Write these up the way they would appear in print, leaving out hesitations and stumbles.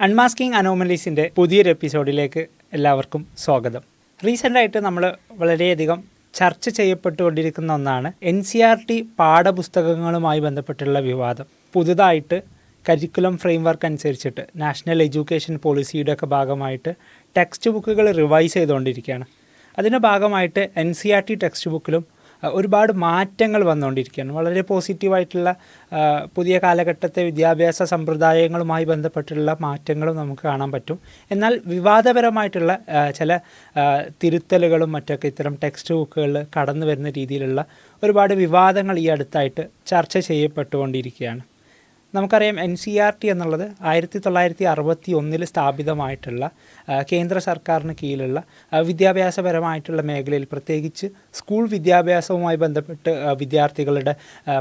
Unmasking അനോമലീസിൻ്റെ പുതിയൊരു എപ്പിസോഡിലേക്ക് എല്ലാവർക്കും സ്വാഗതം. റീസെൻ്റായിട്ട് നമ്മൾ വളരെയധികം ചർച്ച ചെയ്യപ്പെട്ടുകൊണ്ടിരിക്കുന്ന ഒന്നാണ് NCERT പാഠപുസ്തകങ്ങളുമായി ബന്ധപ്പെട്ടുള്ള വിവാദം. പുതുതായിട്ട് കരിക്കുലം ഫ്രെയിംവർക്ക് അനുസരിച്ചിട്ട് നാഷണൽ എഡ്യൂക്കേഷൻ പോളിസിയുടെ ഒക്കെ ഭാഗമായിട്ട് ടെക്സ്റ്റ് ബുക്കുകൾ റിവൈസ് ചെയ്തുകൊണ്ടിരിക്കുകയാണ്. അതിൻ്റെ ഭാഗമായിട്ട് NCERT ടെക്സ്റ്റ് ബുക്കിലും ഒരുപാട് മാറ്റങ്ങൾ വന്നുകൊണ്ടിരിക്കുകയാണ്. വളരെ പോസിറ്റീവായിട്ടുള്ള പുതിയ കാലഘട്ടത്തെ വിദ്യാഭ്യാസ സമ്പ്രദായങ്ങളുമായി ബന്ധപ്പെട്ടുള്ള മാറ്റങ്ങളും നമുക്ക് കാണാൻ പറ്റും. എന്നാൽ വിവാദപരമായിട്ടുള്ള ചില തിരുത്തലുകളും മറ്റൊക്കെ ഇത്തരം ടെക്സ്റ്റ് ബുക്കുകളിൽ കടന്നു വരുന്ന രീതിയിലുള്ള ഒരുപാട് വിവാദങ്ങൾ ഈ അടുത്തായിട്ട് ചർച്ച ചെയ്യപ്പെട്ടുകൊണ്ടിരിക്കുകയാണ്. നമുക്കറിയാം NCERT എന്നുള്ളത് 1961 സ്ഥാപിതമായിട്ടുള്ള കേന്ദ്ര സർക്കാരിന് കീഴിലുള്ള വിദ്യാഭ്യാസപരമായിട്ടുള്ള മേഖലയിൽ പ്രത്യേകിച്ച് സ്കൂൾ വിദ്യാഭ്യാസവുമായി ബന്ധപ്പെട്ട് വിദ്യാർത്ഥികളുടെ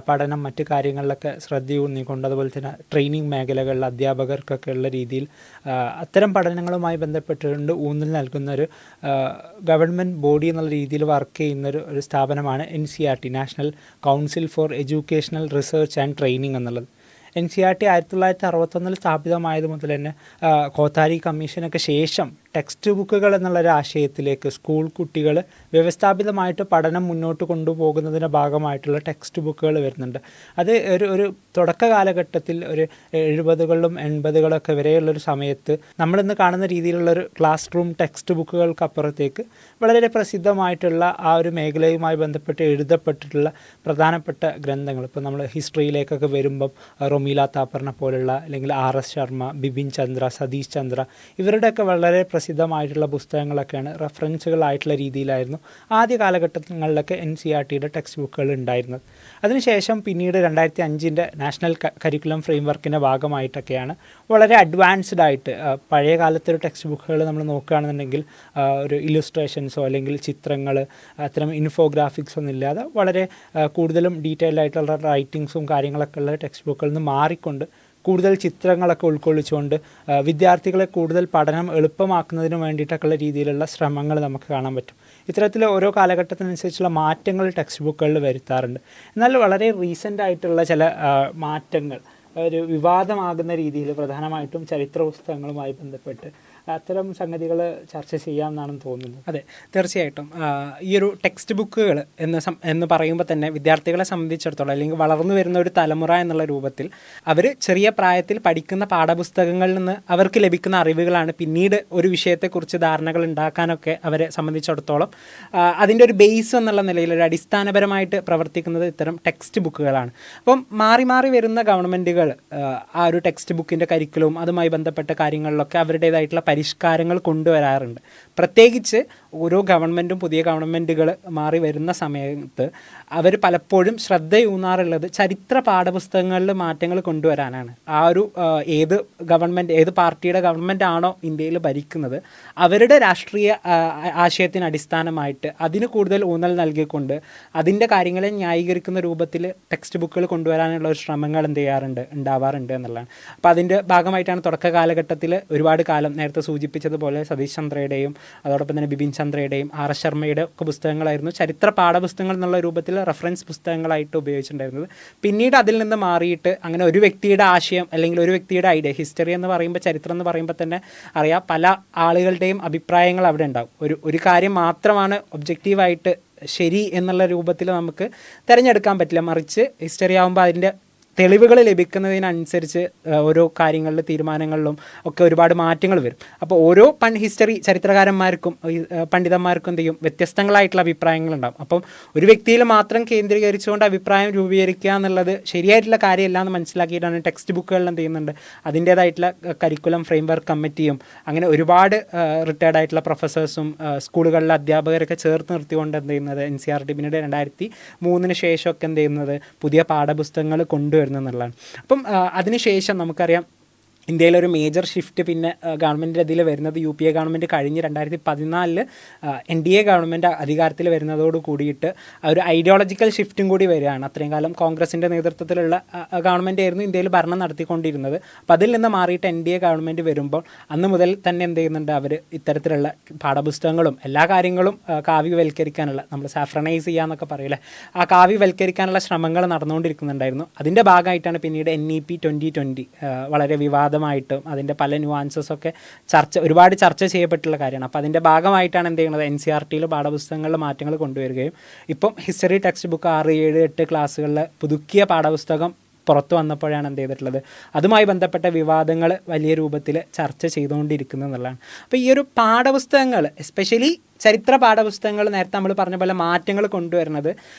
പഠനം മറ്റു കാര്യങ്ങളിലൊക്കെ ശ്രദ്ധയൂന്നിക്കൊണ്ട് അതുപോലെ തന്നെ ട്രെയിനിങ് മേഖലകളിൽ അധ്യാപകർക്കൊക്കെ ഉള്ള രീതിയിൽ അത്തരം പഠനങ്ങളുമായി ബന്ധപ്പെട്ടുകൊണ്ട് ഊന്നൽ നൽകുന്നൊരു ഗവൺമെൻറ് ബോഡി എന്നുള്ള രീതിയിൽ വർക്ക് ചെയ്യുന്നൊരു സ്ഥാപനമാണ് NCERT, national council four educational research and training എന്നുള്ളത്. NCERT 1961 സ്ഥാപിതമായത് മുതൽ തന്നെ കോത്താരി കമ്മീഷനൊക്കെ ശേഷം ടെക്സ്റ്റ് ബുക്കുകൾ എന്നുള്ളൊരു ആശയത്തിലേക്ക് സ്കൂൾ കുട്ടികൾ വ്യവസ്ഥാപിതമായിട്ട് പഠനം മുന്നോട്ട് കൊണ്ടുപോകുന്നതിൻ്റെ ഭാഗമായിട്ടുള്ള ടെക്സ്റ്റ് ബുക്കുകൾ വരുന്നുണ്ട്. അത് ഒരു തുടക്ക കാലഘട്ടത്തിൽ ഒരു 70കളിലും 80കളൊക്കെ വരെയുള്ളൊരു സമയത്ത് നമ്മളിന്ന് കാണുന്ന രീതിയിലുള്ളൊരു ക്ലാസ് റൂം ടെക്സ്റ്റ് ബുക്കുകൾക്കപ്പുറത്തേക്ക് വളരെ പ്രസിദ്ധമായിട്ടുള്ള ആ ഒരു മേഖലയുമായി ബന്ധപ്പെട്ട് എഴുതപ്പെട്ടിട്ടുള്ള പ്രധാനപ്പെട്ട ഗ്രന്ഥങ്ങൾ, ഇപ്പോൾ നമ്മൾ ഹിസ്റ്ററിയിലേക്കൊക്കെ വരുമ്പം റൊമീല താപ്പറിനെ പോലുള്ള അല്ലെങ്കിൽ RS ശർമ്മ, ബിപിൻ ചന്ദ്ര, സതീഷ് ചന്ദ്ര ഇവരുടെയൊക്കെ വളരെ പ്രസിദ്ധമായിട്ടുള്ള പുസ്തകങ്ങളൊക്കെയാണ് റെഫറൻസുകളായിട്ടുള്ള രീതിയിലായിരുന്നു ആദ്യ കാലഘട്ടങ്ങളിലൊക്കെ NCERTയുടെ ടെക്സ്റ്റ് ബുക്കുകൾ ഉണ്ടായിരുന്നത്. അതിനുശേഷം പിന്നീട് 2005 നാഷണൽ കരിക്കുലം ഫ്രെയിംവർക്കിൻ്റെ ഭാഗമായിട്ടൊക്കെയാണ് വളരെ അഡ്വാൻസ്ഡ് ആയിട്ട് പഴയ കാലത്തെ ഒരു ടെക്സ്റ്റ് ബുക്കുകൾ നമ്മൾ നോക്കുകയാണെന്നുണ്ടെങ്കിൽ ഒരു ഇല്ലുസ്ട്രേഷൻസോ അല്ലെങ്കിൽ ചിത്രങ്ങൾ അത്തരം ഇൻഫോഗ്രാഫിക്സ് ഒന്നും ഇല്ലാതെ വളരെ കൂടുതലും ഡീറ്റെയിൽഡ് ആയിട്ടുള്ള റൈറ്റിങ്സും കാര്യങ്ങളൊക്കെ ഉള്ള ടെക്സ്റ്റ് ബുക്കുകളിൽ നിന്ന് മാറിക്കൊണ്ട് കൂടുതൽ ചിത്രങ്ങളൊക്കെ ഉൾക്കൊള്ളിച്ചുകൊണ്ട് വിദ്യാർത്ഥികളെ കൂടുതൽ പഠനം എളുപ്പമാക്കുന്നതിന് വേണ്ടിയിട്ടൊക്കെയുള്ള രീതിയിലുള്ള ശ്രമങ്ങൾ നമുക്ക് കാണാൻ പറ്റും. ഇത്തരത്തിൽ ഓരോ കാലഘട്ടത്തിനനുസരിച്ചുള്ള മാറ്റങ്ങൾ ടെക്സ്റ്റ് ബുക്കുകളിൽ വരുത്താറുണ്ട്. എന്നാൽ വളരെ റീസെൻ്റ് ആയിട്ടുള്ള ചില മാറ്റങ്ങൾ ഒരു വിവാദമാകുന്ന രീതിയിൽ പ്രധാനമായിട്ടും ചരിത്ര പുസ്തകങ്ങളുമായി ബന്ധപ്പെട്ട് അത്തരം സംഗതികൾ ചർച്ച ചെയ്യാമെന്നാണ് തോന്നുന്നത്. അതെ, തീർച്ചയായിട്ടും ഈ ഒരു ടെക്സ്റ്റ് ബുക്കുകൾ എന്ന് പറയുമ്പോൾ തന്നെ വിദ്യാർത്ഥികളെ സംബന്ധിച്ചിടത്തോളം അല്ലെങ്കിൽ വളർന്നു വരുന്ന ഒരു തലമുറ എന്നുള്ള രൂപത്തിൽ അവർ ചെറിയ പ്രായത്തിൽ പഠിക്കുന്ന പാഠപുസ്തകങ്ങളിൽ നിന്ന് അവർക്ക് ലഭിക്കുന്ന അറിവുകളാണ് പിന്നീട് ഒരു വിഷയത്തെക്കുറിച്ച് ധാരണകൾ ഉണ്ടാക്കാനൊക്കെ അവരെ സംബന്ധിച്ചിടത്തോളം അതിൻ്റെ ഒരു ബേസ് എന്നുള്ള നിലയിൽ ഒരു അടിസ്ഥാനപരമായിട്ട് പ്രവർത്തിക്കുന്നത് ഇത്തരം ടെക്സ്റ്റ് ബുക്കുകളാണ്. അപ്പം മാറി മാറി വരുന്ന ഗവൺമെൻറ്റുകൾ ആ ഒരു ടെക്സ്റ്റ് ബുക്കിൻ്റെ കരിക്കുലവും അതുമായി ബന്ധപ്പെട്ട കാര്യങ്ങളിലൊക്കെ അവരുടേതായിട്ടുള്ള പരിഷ്കാരങ്ങൾ കൊണ്ടുവരാറുണ്ട്. പ്രത്യേകിച്ച് ഓരോ ഗവൺമെൻറ്റും പുതിയ ഗവൺമെൻറ്റുകൾ മാറി വരുന്ന സമയത്ത് അവർ പലപ്പോഴും ശ്രദ്ധയൂന്നാറുള്ളത് ചരിത്ര പാഠപുസ്തകങ്ങളിൽ മാറ്റങ്ങൾ കൊണ്ടുവരാനാണ്. ആ ഒരു ഏത് പാർട്ടിയുടെ ഗവൺമെൻറ് ആണോ ഇന്ത്യയിൽ ഭരിക്കുന്നത് അവരുടെ രാഷ്ട്രീയ ആശയത്തിന് അടിസ്ഥാനമായിട്ട് അതിന് കൂടുതൽ ഊന്നൽ നൽകിക്കൊണ്ട് അതിൻ്റെ കാര്യങ്ങളെ ന്യായീകരിക്കുന്ന രൂപത്തിൽ ടെക്സ്റ്റ് ബുക്കുകൾ കൊണ്ടുവരാനുള്ള ഒരു ശ്രമങ്ങൾ ഉണ്ടാവാറുണ്ട് എന്നുള്ളതാണ്. അപ്പോൾ അതിൻ്റെ ഭാഗമായിട്ടാണ് തുടക്ക കാലഘട്ടത്തിൽ ഒരുപാട് കാലം നേരത്തെ സൂചിപ്പിച്ചതുപോലെ സതീഷ് ചന്ദ്രയുടെയും അതോടൊപ്പം തന്നെ ബിപിൻ ചന്ദ്രയുടെയും RS ശർമ്മയുടെ ഒക്കെ പുസ്തകങ്ങളായിരുന്നു ചരിത്ര പാഠപുസ്തകങ്ങൾ എന്നുള്ള രൂപത്തിൽ റെഫറൻസ് പുസ്തകങ്ങളായിട്ട് ഉപയോഗിച്ചിട്ടുണ്ടായിരുന്നത്. പിന്നീട് അതിൽ നിന്ന് മാറിയിട്ട് അങ്ങനെ ഒരു വ്യക്തിയുടെ ആശയം അല്ലെങ്കിൽ ഒരു വ്യക്തിയുടെ ഐഡിയ, ഹിസ്റ്ററി എന്ന് പറയുമ്പോൾ ചരിത്രം എന്ന് പറയുമ്പോൾ തന്നെ അറിയാം പല ആളുകളുടെയും അഭിപ്രായങ്ങൾ അവിടെ ഉണ്ടാവും. ഒരു കാര്യം മാത്രമാണ് ഒബ്ജക്റ്റീവായിട്ട് ശരി എന്നുള്ള രൂപത്തിൽ നമുക്ക് തിരഞ്ഞെടുക്കാൻ പറ്റില്ല. മറിച്ച് ഹിസ്റ്ററി ആകുമ്പോൾ അതിൻ്റെ തെളിവുകൾ ലഭിക്കുന്നതിനനുസരിച്ച് ഓരോ കാര്യങ്ങളിൽ തീരുമാനങ്ങളിലും ഒക്കെ ഒരുപാട് മാറ്റങ്ങൾ വരും. അപ്പോൾ ഓരോ ചരിത്രകാരന്മാർക്കും പണ്ഡിതന്മാർക്കും എന്ത് ചെയ്യും വ്യത്യസ്തങ്ങളായിട്ടുള്ള അഭിപ്രായങ്ങളുണ്ടാകും. അപ്പം ഒരു വ്യക്തിയിൽ മാത്രം കേന്ദ്രീകരിച്ചുകൊണ്ട് അഭിപ്രായം രൂപീകരിക്കുക എന്നുള്ളത് ശരിയായിട്ടുള്ള കാര്യമല്ല എന്ന് മനസ്സിലാക്കിയിട്ടാണ് ടെക്സ്റ്റ് ബുക്കുകളിൽ എന്ത് ചെയ്യുന്നുണ്ട് അതിൻ്റേതായിട്ടുള്ള കരിക്കുലം ഫ്രെയിംവർക്ക് കമ്മിറ്റിയും അങ്ങനെ ഒരുപാട് റിട്ടയർഡ് ആയിട്ടുള്ള പ്രൊഫസേഴ്സും സ്കൂളുകളിലെ അധ്യാപകരൊക്കെ ചേർത്ത് നിർത്തിക്കൊണ്ട് എന്ത് ചെയ്യുന്നത് NCERT പിന്നീട് 2003 ശേഷമൊക്കെ എന്ത് ചെയ്യുന്നത് പുതിയ പാഠപുസ്തകങ്ങൾ കൊണ്ടുവരുന്നതെന്നുള്ളതാണ്. അപ്പം അതിനുശേഷം നമുക്കറിയാം ഇന്ത്യയിലൊരു മേജർ ഷിഫ്റ്റ് പിന്നെ ഗവൺമെൻറ്റിൻ്റെ ഇതിൽ വരുന്നത് UPA ഗവൺമെൻറ് കഴിഞ്ഞ് 2014 NDA ഗവൺമെൻറ് അധികാരത്തിൽ വരുന്നതോട് കൂടിയിട്ട് ഒരു ഐഡിയോളജിക്കൽ ഷിഫ്റ്റും കൂടി വരികയാണ്. അത്രയും കാലം കോൺഗ്രസിൻ്റെ നേതൃത്വത്തിലുള്ള ഗവൺമെൻറ് ആയിരുന്നു ഇന്ത്യയിൽ ഭരണം നടത്തിക്കൊണ്ടിരുന്നത്. അപ്പോൾ അതിൽ നിന്ന് മാറിയിട്ട് NDA ഗവൺമെൻറ് വരുമ്പോൾ അന്ന് മുതൽ തന്നെ എന്ത് ചെയ്യുന്നുണ്ട് അവർ ഇത്തരത്തിലുള്ള പാഠപുസ്തകങ്ങളും എല്ലാ കാര്യങ്ങളും കാവ്യവൽക്കരിക്കാനുള്ള നമ്മൾ സാഫ്രണൈസ് ചെയ്യാന്നൊക്കെ പറയില്ലേ ആ കാവ്യവൽക്കരിക്കാനുള്ള ശ്രമങ്ങൾ നടന്നുകൊണ്ടിരിക്കുന്നുണ്ടായിരുന്നു. അതിൻ്റെ ഭാഗമായിട്ടാണ് പിന്നീട് NEP 2020 വളരെ വിവാദ വിവാദമായിട്ടും അതിൻ്റെ പല ന്യൂവാൻസസൊക്കെ ഒരുപാട് ചർച്ച ചെയ്യപ്പെട്ടുള്ള കാര്യമാണ്. അപ്പോൾ അതിൻ്റെ ഭാഗമായിട്ടാണ് എന്ത് ചെയ്യുന്നത്, NCERT പാഠപുസ്തകങ്ങളിലെ മാറ്റങ്ങൾ കൊണ്ടുവരികയും ഇപ്പം ഹിസ്റ്ററി ടെക്സ്റ്റ് ബുക്ക് 6, 7, 8 ക്ലാസ്സുകളിൽ പുതുക്കിയ പാഠപുസ്തകം പുറത്തു വന്നപ്പോഴാണ് എന്ത് ചെയ്തിട്ടുള്ളത്, അതുമായി ബന്ധപ്പെട്ട വിവാദങ്ങൾ വലിയ രൂപത്തിൽ ചർച്ച ചെയ്തുകൊണ്ടിരിക്കുന്നത് എന്നുള്ളതാണ്. അപ്പോൾ ഈ ഒരു പാഠപുസ്തകങ്ങൾ, എസ്പെഷ്യലി ചരിത്ര പാഠപുസ്തകങ്ങൾ, നേരത്തെ നമ്മൾ പറഞ്ഞ പോലെ മാറ്റങ്ങൾ കൊണ്ടുവരുന്നത്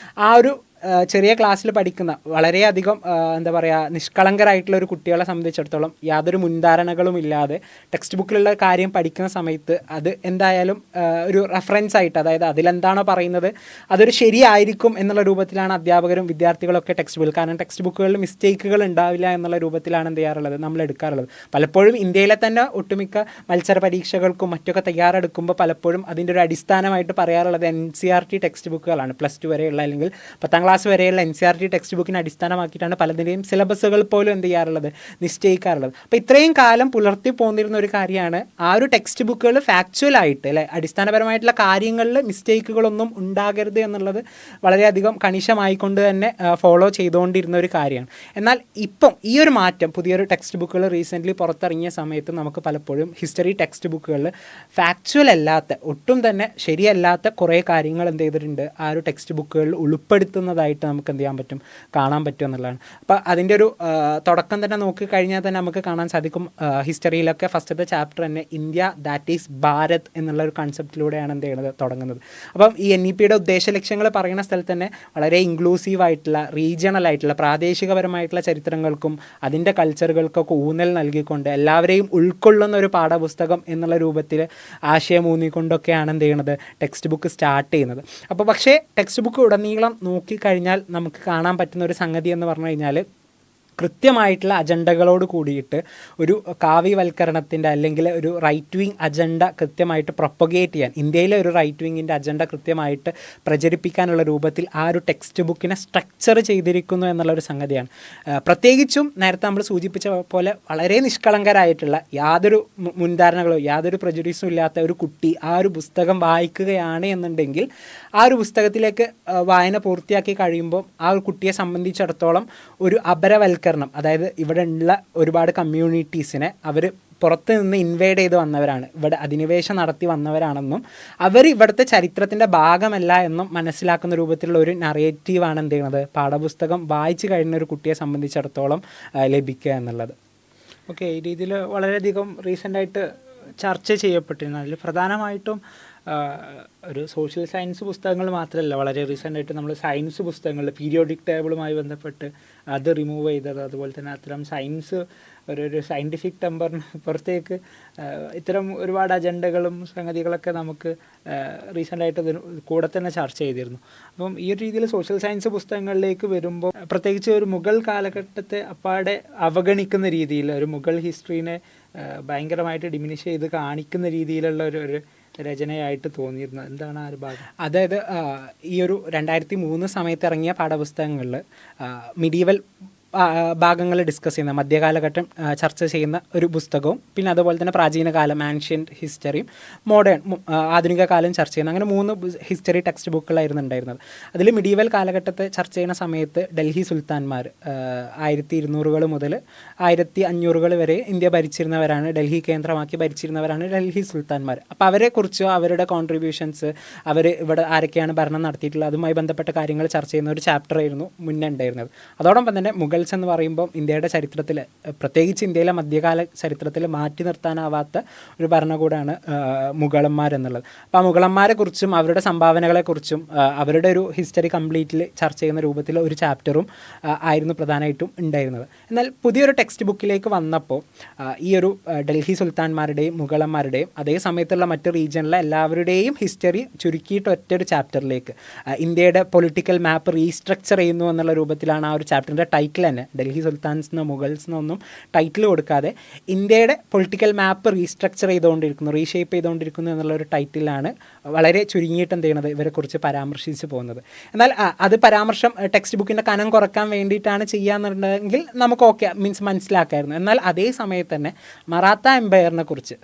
ആ ഒരു ചെറിയ ക്ലാസ്സിൽ പഠിക്കുന്ന വളരെയധികം എന്താ പറയുക നിഷ്കളങ്കരായിട്ടുള്ള ഒരു കുട്ടികളെ സംബന്ധിച്ചിടത്തോളം യാതൊരു മുൻധാരണകളും ഇല്ലാതെ ടെക്സ്റ്റ് ബുക്കിലുള്ള കാര്യം പഠിക്കുന്ന സമയത്ത് അത് എന്തായാലും ഒരു റെഫറൻസ് ആയിട്ട്, അതായത് അതിലെന്താണോ പറയുന്നത് അതൊരു ശരിയായിരിക്കും എന്നുള്ള രൂപത്തിലാണ് അധ്യാപകരും വിദ്യാർത്ഥികളൊക്കെ ടെക്സ്റ്റ് ബുക്കിൽ, കാരണം ടെക്സ്റ്റ് ബുക്കുകളിൽ മിസ്റ്റേക്കുകൾ ഉണ്ടാവില്ല എന്നുള്ള രൂപത്തിലാണ് എന്ത് ചെയ്യാറുള്ളത്, നമ്മൾ എടുക്കാറുള്ളത്. പലപ്പോഴും ഇന്ത്യയിലെ തന്നെ ഒട്ടുമിക്ക മത്സര പരീക്ഷകൾക്കും മറ്റൊക്കെ തയ്യാറെടുക്കുമ്പോൾ പലപ്പോഴും അതിൻ്റെ ഒരു അടിസ്ഥാനമായിട്ട് പറയാറുള്ളത് NCERT ടെക്സ്റ്റ് ബുക്കുകളാണ്. +2 വരെയുള്ള അല്ലെങ്കിൽ 10ാം ക്ലാസ് വരെയുള്ള NCERT ടെക്സ്റ്റ് ബുക്കിനെ അടിസ്ഥാനമാക്കിയിട്ടാണ് പലതിൻ്റെയും സിലബസുകൾ പോലും എന്ത് ചെയ്യാറുള്ളത്, നിശ്ചയിക്കാറുള്ളത്. അപ്പോൾ ഇത്രയും കാലം പുലർത്തി പോന്നിരുന്ന ഒരു കാര്യമാണ് ആ ഒരു ടെക്സ്റ്റ് ബുക്കുകൾ ഫാക്ച്വലായിട്ട് അല്ലെ അടിസ്ഥാനപരമായിട്ടുള്ള കാര്യങ്ങളിൽ മിസ്റ്റേക്കുകളൊന്നും ഉണ്ടാകരുത് എന്നുള്ളത് വളരെയധികം കണിശമായിക്കൊണ്ട് തന്നെ ഫോളോ ചെയ്തുകൊണ്ടിരുന്ന ഒരു കാര്യമാണ്. എന്നാൽ ഇപ്പം ഈ ഒരു മാറ്റം, പുതിയൊരു ടെക്സ്റ്റ് ബുക്കുകൾ റീസെൻ്റ്ലി പുറത്തിറങ്ങിയ സമയത്ത് നമുക്ക് പലപ്പോഴും ഹിസ്റ്ററി ടെക്സ്റ്റ് ബുക്കുകളിൽ ഫാക്ച്വൽ അല്ലാത്ത, ഒട്ടും തന്നെ ശരിയല്ലാത്ത കുറേ കാര്യങ്ങൾ എന്ത് ചെയ്തിട്ടുണ്ട് ആ ഒരു ടെക്സ്റ്റ് ബുക്കുകളിൽ ഉൾപ്പെടുത്തുന്നതായിട്ട് നമുക്ക് എന്ത് ചെയ്യാൻ പറ്റും, കാണാൻ പറ്റും എന്നുള്ളതാണ്. അപ്പോൾ അതിൻ്റെ ഒരു തുടക്കം തന്നെ നോക്കിക്കഴിഞ്ഞാൽ തന്നെ നമുക്ക് കാണാൻ സാധിക്കും, ഹിസ്റ്ററിയിലൊക്കെ ഫസ്റ്റത്തെ ചാപ്റ്റർ തന്നെ ഇന്ത്യ ദാറ്റ് ഈസ് ഭാരത് എന്നുള്ള ഒരു കൺസെപ്റ്റിലൂടെയാണ് എന്ത് ചെയ്യുന്നത്, തുടങ്ങുന്നത്. അപ്പം ഈ NEPയുടെ ഉദ്ദേശ ലക്ഷ്യങ്ങൾ പറയുന്ന സ്ഥലത്ത് തന്നെ വളരെ ഇൻക്ലൂസീവായിട്ടുള്ള, റീജിയണൽ ആയിട്ടുള്ള, പ്രാദേശികപരമായിട്ടുള്ള ചരിത്രങ്ങൾക്കും അതിൻ്റെ കൾച്ചറുകൾക്കൊക്കെ ഊന്നൽ നൽകിക്കൊണ്ട് എല്ലാവരെയും ഉൾക്കൊള്ളുന്ന ഒരു പാഠപുസ്തകം എന്നുള്ള രൂപത്തിൽ ആശയം ഊന്നിക്കൊണ്ടൊക്കെയാണ് എന്ത് ചെയ്യുന്നത്, ടെക്സ്റ്റ് ബുക്ക് സ്റ്റാർട്ട് ചെയ്യുന്നത്. അപ്പോൾ പക്ഷേ ടെക്സ്റ്റ് ബുക്ക് ഉടനീളം നോക്കിക്കഴിഞ്ഞാൽ നമുക്ക് കാണാൻ പറ്റുന്ന ഒരു സംഗതി എന്ന് പറഞ്ഞു കഴിഞ്ഞാൽ, കൃത്യമായിട്ടുള്ള അജണ്ടകളോട് കൂടിയിട്ട് ഒരു കാവ്യവൽക്കരണത്തിൻ്റെ അല്ലെങ്കിൽ ഒരു റൈറ്റ് വിങ് അജണ്ട കൃത്യമായിട്ട് പ്രൊപ്പഗേറ്റ് ചെയ്യാൻ, ഇന്ത്യയിലെ ഒരു റൈറ്റ് വിങ്ങിൻ്റെ അജണ്ട കൃത്യമായിട്ട് പ്രചരിപ്പിക്കാനുള്ള രൂപത്തിൽ ആ ഒരു ടെക്സ്റ്റ് ബുക്കിനെ സ്ട്രക്ചർ ചെയ്തിരിക്കുന്നു എന്നുള്ളൊരു സംഗതിയാണ്. പ്രത്യേകിച്ചും നേരത്തെ നമ്മൾ സൂചിപ്പിച്ച പോലെ വളരെ നിഷ്കളങ്കരായിട്ടുള്ള, യാതൊരു മുൻധാരണകളോ യാതൊരു പ്രജുഡീസും ഇല്ലാത്ത ഒരു കുട്ടി ആ ഒരു പുസ്തകം വായിക്കുകയാണ് എന്നുണ്ടെങ്കിൽ ആ ഒരു പുസ്തകത്തിലേക്ക് വായന പൂർത്തിയാക്കി കഴിയുമ്പോൾ ആ ഒരു കുട്ടിയെ സംബന്ധിച്ചിടത്തോളം ഒരു അപരവൽക്കരണം, അതായത് ഇവിടെ ഉള്ള ഒരുപാട് കമ്മ്യൂണിറ്റീസിനെ അവർ പുറത്ത് നിന്ന് ഇൻവേഡ് ചെയ്ത് വന്നവരാണ്, ഇവിടെ അധിനിവേശം നടത്തി വന്നവരാണെന്നും അവർ ഇവിടുത്തെ ചരിത്രത്തിൻ്റെ ഭാഗമല്ല എന്നും മനസ്സിലാക്കുന്ന രൂപത്തിലുള്ള ഒരു നറേറ്റീവാണ് എന്ത് ചെയ്യുന്നത്, പാഠപുസ്തകം വായിച്ചു കഴിയുന്ന ഒരു കുട്ടിയെ സംബന്ധിച്ചിടത്തോളം ലഭിക്കുക എന്നുള്ളത്. ഓക്കെ, ഈ രീതിയിൽ വളരെയധികം റീസെൻ്റായിട്ട് ചർച്ച ചെയ്യപ്പെട്ടിരുന്നു. അതിൽ പ്രധാനമായിട്ടും ഒരു സോഷ്യൽ സയൻസ് പുസ്തകങ്ങൾ മാത്രമല്ല, വളരെ റീസെൻ്റായിട്ട് നമ്മൾ സയൻസ് പുസ്തകങ്ങൾ പീരിയോഡിക് ടേബിളുമായി ബന്ധപ്പെട്ട് അത് റിമൂവ് ചെയ്തത്, അതുപോലെ തന്നെ അത്തരം സയൻസ് ഒരു സയൻറ്റിഫിക് ടെമ്പറിന് പുറത്തേക്ക് ഇത്തരം ഒരുപാട് അജണ്ടകളും സംഗതികളൊക്കെ നമുക്ക് റീസെൻ്റായിട്ട് കൂടെ തന്നെ ചർച്ച ചെയ്തിരുന്നു. അപ്പം ഈ ഒരു രീതിയിൽ സോഷ്യൽ സയൻസ് പുസ്തകങ്ങളിലേക്ക് വരുമ്പോൾ പ്രത്യേകിച്ച് ഒരു മുഗൾ കാലഘട്ടത്തെ അപ്പാടെ അവഗണിക്കുന്ന രീതിയിൽ, ഒരു മുഗൾ ഹിസ്റ്ററിനെ ഭയങ്കരമായിട്ട് ഡിമിനിഷ് ചെയ്ത് കാണിക്കുന്ന രീതിയിലുള്ള ഒരു രചനയായിട്ട് തോന്നിയിരുന്നു. എന്താണ് ആ ഒരു ഭാഗം? അതായത് ഈ ഒരു 2003 സമയത്ത് ഇറങ്ങിയ പാഠപുസ്തകങ്ങളിൽ മിഡീവൽ ഭാഗങ്ങൾ ഡിസ്കസ് ചെയ്യുന്ന, മധ്യകാലഘട്ടം ചർച്ച ചെയ്യുന്ന ഒരു പുസ്തകവും പിന്നെ അതുപോലെ തന്നെ പ്രാചീനകാലം ആൻഷ്യൻറ്റ് ഹിസ്റ്ററിയും മോഡേൺ ആധുനിക കാലം ചർച്ച ചെയ്യുന്ന, അങ്ങനെ 3 ഹിസ്റ്ററി ടെക്സ്റ്റ് ബുക്കുകളായിരുന്നു ഉണ്ടായിരുന്നത്. അതിൽ മിഡീവൽ കാലഘട്ടത്തെ ചർച്ച ചെയ്യുന്ന സമയത്ത് ഡൽഹി സുൽത്താൻമാർ 1200 മുതൽ 1500 വരെ ഇന്ത്യ ഭരിച്ചിരുന്നവരാണ്, ഡൽഹി കേന്ദ്രമാക്കി ഭരിച്ചിരുന്നവരാണ് ഡൽഹി സുൽത്താൻമാർ. അപ്പോൾ അവരെക്കുറിച്ചോ അവരുടെ കോൺട്രിബ്യൂഷൻസ്, അവർ ഇവിടെ ആരൊക്കെയാണ് ഭരണം നടത്തിയിട്ടുള്ളത്, അതുമായി ബന്ധപ്പെട്ട കാര്യങ്ങൾ ചർച്ച ചെയ്യുന്ന ഒരു ചാപ്റ്റർ ആയിരുന്നു മുന്നേ ഉണ്ടായിരുന്നത്. അതോടൊപ്പം തന്നെ മുഗൾ എന്ന് പറയുമ്പോൾ ഇന്ത്യയുടെ ചരിത്രത്തിൽ, പ്രത്യേകിച്ച് ഇന്ത്യയിലെ മധ്യകാല ചരിത്രത്തിൽ മാറ്റി നിർത്താനാവാത്ത ഒരു ഭരണകൂടമാണ് മുഗളന്മാരെന്നുള്ളത്. അപ്പോൾ ആ മുഗളന്മാരെക്കുറിച്ചും അവരുടെ സംഭാവനകളെക്കുറിച്ചും അവരുടെ ഒരു ഹിസ്റ്ററി കംപ്ലീറ്റിൽ ചർച്ച ചെയ്യുന്ന രൂപത്തിൽ ഒരു ചാപ്റ്ററും ആയിരുന്നു പ്രധാനമായിട്ടും ഉണ്ടായിരുന്നത്. എന്നാൽ പുതിയൊരു ടെക്സ്റ്റ് ബുക്കിലേക്ക് വന്നപ്പോൾ ഈ ഒരു ഡൽഹി സുൽത്താൻമാരുടെയും മുഗളന്മാരുടെയും അതേ സമയത്തുള്ള മറ്റ് റീജിയനിലെ എല്ലാവരുടെയും ഹിസ്റ്ററി ചുരുക്കിയിട്ട് ഒറ്റൊരു ചാപ്റ്ററിലേക്ക്, ഇന്ത്യയുടെ പൊളിറ്റിക്കൽ മാപ്പ് റീസ്ട്രക്ചർ ചെയ്യുന്നു എന്നുള്ള രൂപത്തിലാണ് ആ ഒരു ചാപ്റ്ററിൻ്റെ ടൈറ്റിൽ തന്നെ. ഡൽഹി സുൽത്താൻസിനോ മുഗൾസിനോ ഒന്നും ടൈറ്റിൽ കൊടുക്കാതെ ഇന്ത്യയുടെ പൊളിറ്റിക്കൽ മാപ്പ് റീസ്ട്രക്ചർ ചെയ്തുകൊണ്ടിരിക്കുന്നു, റീഷേപ്പ് ചെയ്തുകൊണ്ടിരിക്കുന്നു എന്നുള്ളൊരു ടൈറ്റിലാണ് വളരെ ചുരുങ്ങിയിട്ട് എന്ത് ചെയ്യുന്നത് ഇവരെക്കുറിച്ച് പരാമർശിച്ച് പോകുന്നത്. എന്നാൽ അത് പരാമർശം ടെക്സ്റ്റ് ബുക്കിൻ്റെ കനം കുറക്കാൻ വേണ്ടിയിട്ടാണ് ചെയ്യാന്നുണ്ടെങ്കിൽ നമുക്ക് ഓക്കെ മനസ്സിലാക്കായിരുന്നു. എന്നാൽ അതേ സമയത്ത് തന്നെ മറാത്ത എംപയറിനെ കുറിച്ച്,